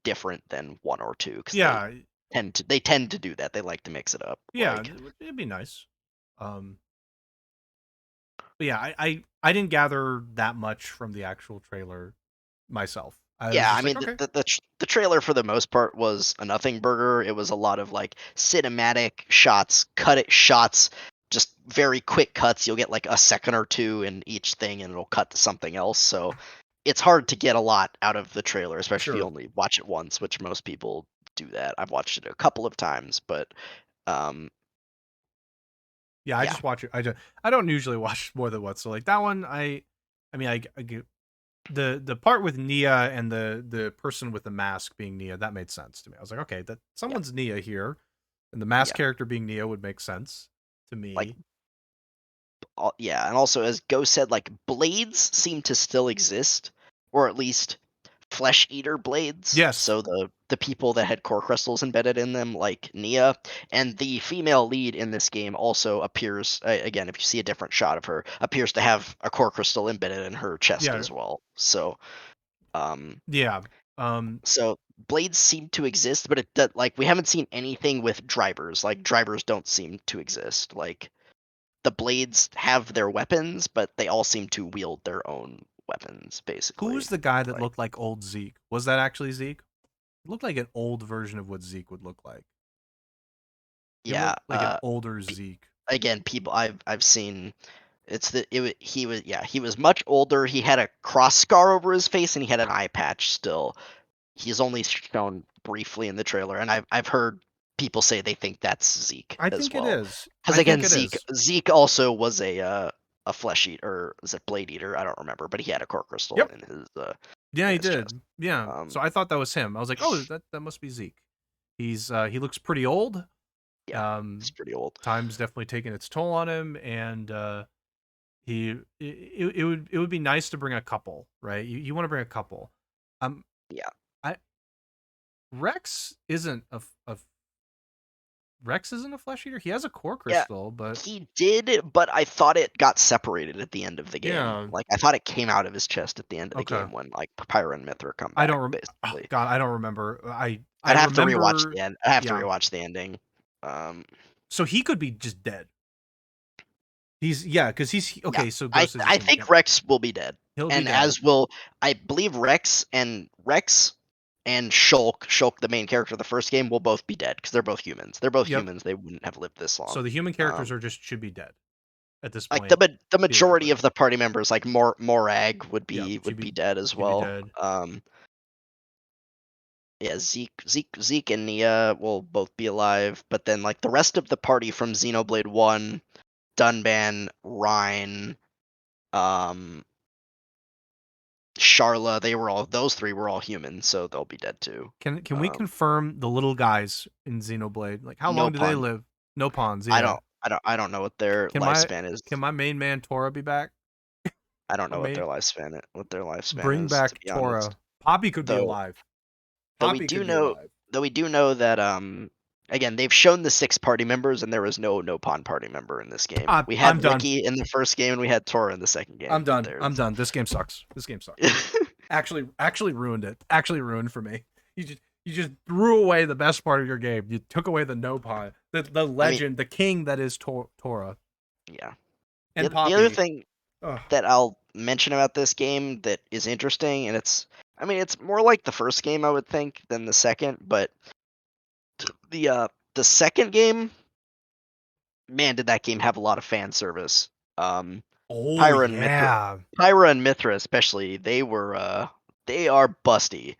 different than 1 or 2, because yeah, they tend to do that. They like to mix it up. yeah, Like it'd be nice. Um, but yeah, I didn't gather that much from the actual trailer myself. I was yeah, I just like, mean okay, the trailer for the most part was a nothing burger. It was a lot of like cinematic shots, shots, just very quick cuts. You'll get like a second or two in each thing, and it'll cut to something else. So it's hard to get a lot out of the trailer, especially if you sure. only watch it once, which most people do that. I've watched it a couple of times, but um, Yeah, I yeah, just watch it. I don't usually watch more than once. So like that one, I mean, I get the part with Nia and the person with the mask being Nia, that made sense to me. I was like, okay, that yeah, someone's Nia here, and the mask yeah. character being Nia would make sense to Like me. yeah, and also as Ghost said, like blades seem to still exist, or at least flesh eater blades. Yes, So the people that had core crystals embedded in them, like Nia, and the female lead in this game also appears again. If you see a different shot of her, appears to have a core crystal embedded in her chest yeah, as well. Um, yeah, um, so blades seem to exist, but like we haven't seen anything with drivers. Like drivers don't seem to exist. Like the blades have their weapons, but they all seem to wield their own weapons, who basically. was the guy that Like, looked like old Zeke? Was that actually Zeke? It looked like an old version of what Zeke would look like. He yeah. looked like an older P- Zeke. Again, people I've seen. He was much older. He had a cross scar over his face, and he had an eye patch still. He's only shown briefly in the trailer, and I've heard people say they think that's Zeke I as think it well. is. Because I again, think it is. Zeke also was a a flesh eater, or is it blade eater? I don't remember, but he had a core crystal Yep. Yeah, in he his chest. did. Yeah. So I thought that was him. I was like, oh, that must be Zeke. He looks pretty old. Yeah, he's pretty old. Time's definitely taken its toll on him, and it would be nice to bring a couple, right? You want to bring a couple. Um, Yeah. I Rex isn't a Rex isn't a flesh eater. He has a core Yeah, crystal, but he did, but I thought it got separated at the end of the game. yeah, Like, I thought it came out of his chest at the end of the okay. game when, like, Pyra and Mithra come I back, don't. Oh basically. God, I don't remember. I I'd have to rewatch remember. the end. I have to Yeah. rewatch the ending. Um, So he could be just dead. Because he's yeah, okay. So I Ghost is a I human. think Yep. Rex will be dead, He'll be and dead. as will, I believe, Rex and Shulk, the main character of the first game, will both be dead because they're both humans. They're both Yep. humans. They wouldn't have lived this So long. the human characters Um, are just should be dead at this like point, the majority theoretically. of the party members, like Morag Yep. would be dead as Should be well. dead. Yeah, Zeke and Nia will both be alive, but then like the rest of the party from Xenoblade 1, Dunban, Rhine, um, Sharla, those three were all human, so they'll be dead too. Can we confirm the little guys in Xenoblade? Like, how No long do they pun. live? No pawns. I Yeah. don't I don't know what their Can my lifespan is. can my main man Tora be back? I don't My know main what their lifespan Bring is, to back be honest. Tora. Poppy could be Though alive. though we Poppy do could be know alive. though we do know that again, they've shown the 6 party members, and there was no pawn party member in this game. We I'm had done. Ricky in the first game, and we had Tora in the second I'm game. done. I'm There's done. This game sucks. This game sucks. Actually ruined it. Actually ruined for me. You just threw away the best part of your game. You took away the no pawn, the I mean, legend, the king that is Tora yeah. and The other Poppy. thing Ugh. that I'll mention about this game that is interesting, and it's more like the first game, I would think, than the second, but the second game, man, did that game have a lot of fan service. Um, Oh Pyra and Mithra, yeah, Pyra and Mithra especially, they are busty,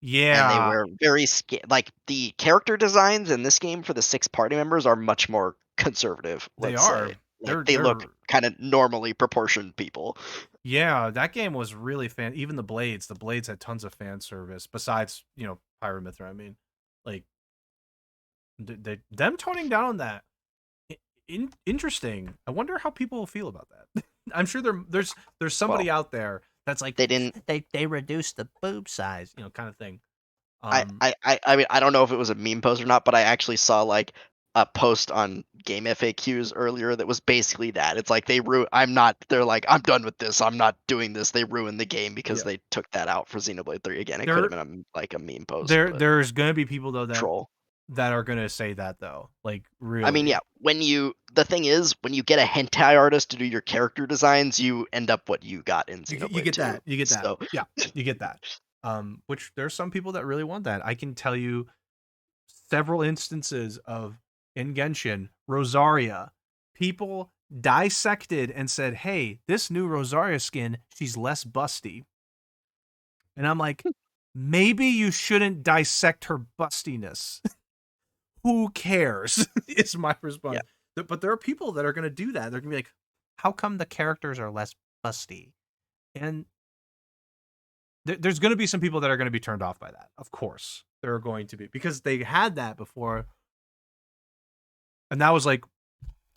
and they yeah. were very like the character designs in this game for the 6 party members are much more conservative, They let's are. say. Like they look They're kind of normally proportioned people. yeah. That game was really fan. Even the blades had tons of fan service. Besides, Pyramithra. I mean, like them toning down on that. Interesting. I wonder how people will feel about that. I'm sure there's somebody Well, out there that's like they didn't. they reduced the boob size, kind of thing. I, Um, I, I, I mean, I don't know if it was a meme post or not, but I actually saw like a post on Game FAQs earlier that was basically that. It's like they I'm not. They're like, I'm done with this. I'm not doing this. They ruined the game because yeah. they took that out for Xenoblade 3. Again, it could have There been like a meme post, but there's gonna be people though troll. that are gonna say that though. Like I mean, really. yeah. The thing is, when you get a hentai artist to do your character designs, you end up what you got in You Xenoblade get 2. that. You get that. So Yeah, you get that. Which there's some people that really want that. I can tell you several instances of in Genshin, Rosaria, people dissected and said, "Hey, this new Rosaria skin, she's less busty." And I'm like, maybe you shouldn't dissect her bustiness. Who cares? Is my yeah, response. But there are people that are going to do that. They're going to be like, how come the characters are less busty? And there's going to be some people that are going to be turned off by that. Of course, there are going to be because they had that before, and that was like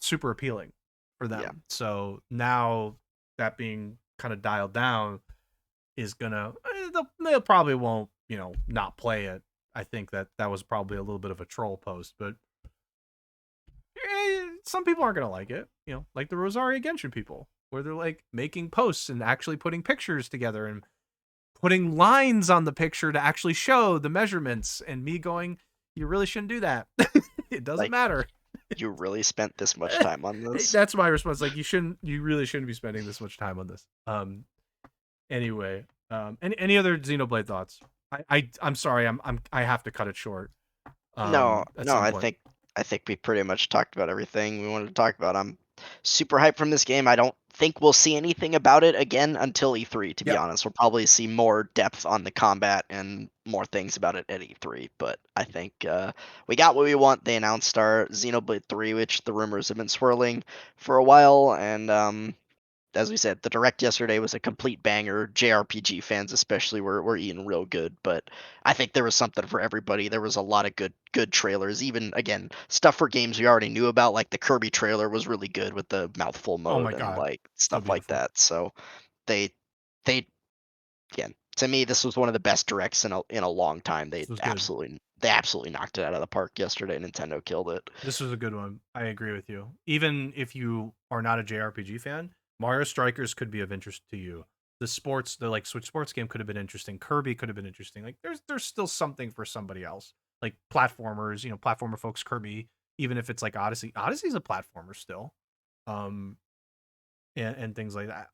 super appealing for them. yeah. So now that being kind of dialed down is gonna they'll probably won't not play it. I think that was probably a little bit of a troll post, but some people aren't gonna like it. Like the Rosaria Genshin people, where they're like making posts and actually putting pictures together and putting lines on the picture to actually show the measurements. And me going, you really shouldn't do that. It doesn't Like, matter. you really spent this much time on this? That's my response. Like you really shouldn't be spending this much time on this. Anyway, any other Xenoblade thoughts? I'm sorry, I have to cut it short. No, At no, some point. I think we pretty much talked about everything we wanted to talk about. I'm super hyped from this game. I don't think we'll see anything about it again until E3, to be Yep. honest. We'll probably see more depth on the combat and more things about it at E3, but I think we got what we want. They announced our Xenoblade 3, which the rumors have been swirling for a while, and as we said, the direct yesterday was a complete banger. JRPG fans especially were eating real good, but I think there was something for everybody. There was a lot of good trailers. Even again, stuff for games we already knew about, like the Kirby trailer was really good with the mouthful Oh my mode and god, like so stuff like beautiful. that. So they they again, to me, this was one of the best directs in a long time. This was good. They absolutely knocked it out of the park yesterday. Nintendo killed it. This was a good one. I agree with you. Even if you are not a JRPG fan, Mario Strikers could be of interest to you. The like Switch sports game could have been interesting. Kirby could have been interesting. Like there's still something for somebody else. Like platformers, platformer folks, Kirby, even if it's like Odyssey. Odyssey's a platformer still. Um and things like that.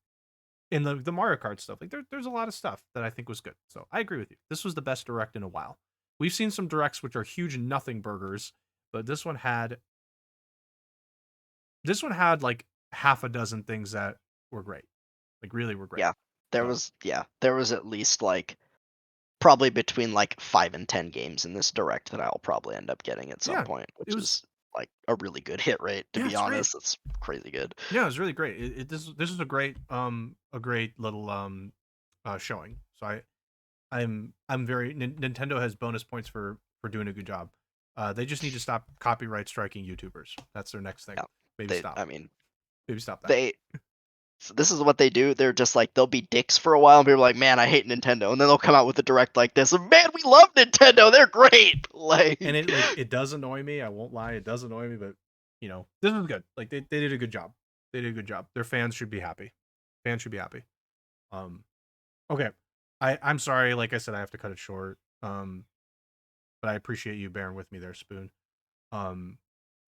In the Mario Kart stuff. Like there's a lot of stuff that I think was good. So I agree with you. This was the best direct in a while. We've seen some directs which are huge nothing burgers, but this one had like half a dozen things that were great. Like really were great. Yeah, So there was at least like probably between like 5 and 10 games in this direct that I'll probably end up getting at some yeah, point, it which was is like a really good hit rate. To yeah, be it's great. honest, it's crazy good. Yeah, it was really great. This is a great little showing. So I'm very Nintendo has bonus points for doing a good job. They just need to stop copyright striking YouTubers. That's their next thing. Yeah, Maybe stop. I mean, Maybe stop that. they so this is what they do. They're just like they'll be dicks for a while, and people are like, "Man, I hate Nintendo," and then they'll come out with a direct like this. And, man, we love Nintendo. They're great. And Like, it does annoy me. I won't lie, it does annoy me, but this is good. Like they did a good job. They did a good job. Their fans should be happy. Fans should be happy. Um, okay. I'm sorry. Like I said, I have to cut it short. But I appreciate you bearing with me there, Spoon. Um,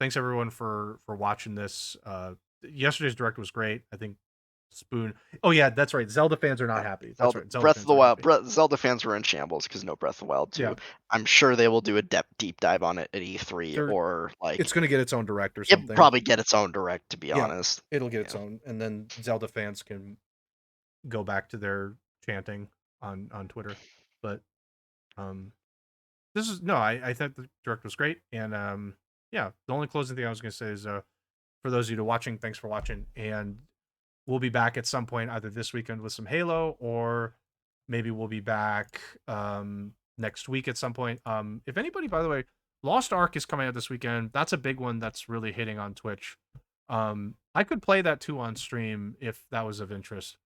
thanks everyone for watching this. Yesterday's direct was great. I think Spoon. Oh yeah, that's right. Zelda fans are not yeah, happy. That's Zelda, right. Zelda Breath of fans the aren't Wild, happy. Zelda fans were in shambles because no Breath of the Wild Yeah, 2. I'm sure they will do a deep dive on it at E3 they're. or It's like gonna get its own direct or it something. probably get its own direct. To be Yeah, honest, it'll get its yeah. own, and then Zelda fans can go back to their chanting on Twitter. But um, this is no. I thought the direct was great, and yeah. The only closing thing I was gonna say is for those of you watching, thanks for watching, and we'll be back at some point either this weekend with some Halo or maybe we'll be back next week at some point. If anybody, by the way, Lost Ark is coming out this weekend. That's a big one that's really hitting on Twitch. I could play that too on stream if that was of interest.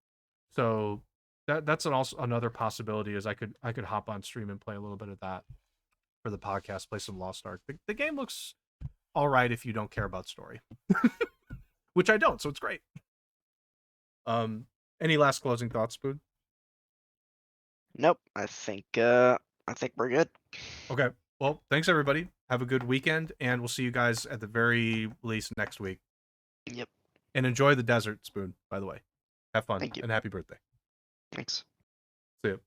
So that's also another possibility is I could hop on stream and play a little bit of that for the podcast, play some Lost Ark. The game looks all right if you don't care about story, which I don't, so it's great. Any last closing thoughts, Spoon? Nope. I think we're good. Okay. Well, thanks everybody. Have a good weekend, and we'll see you guys at the very least next week. Yep. And enjoy the desert, Spoon, by the way. Have fun Thank you. and happy birthday. Thanks. See you.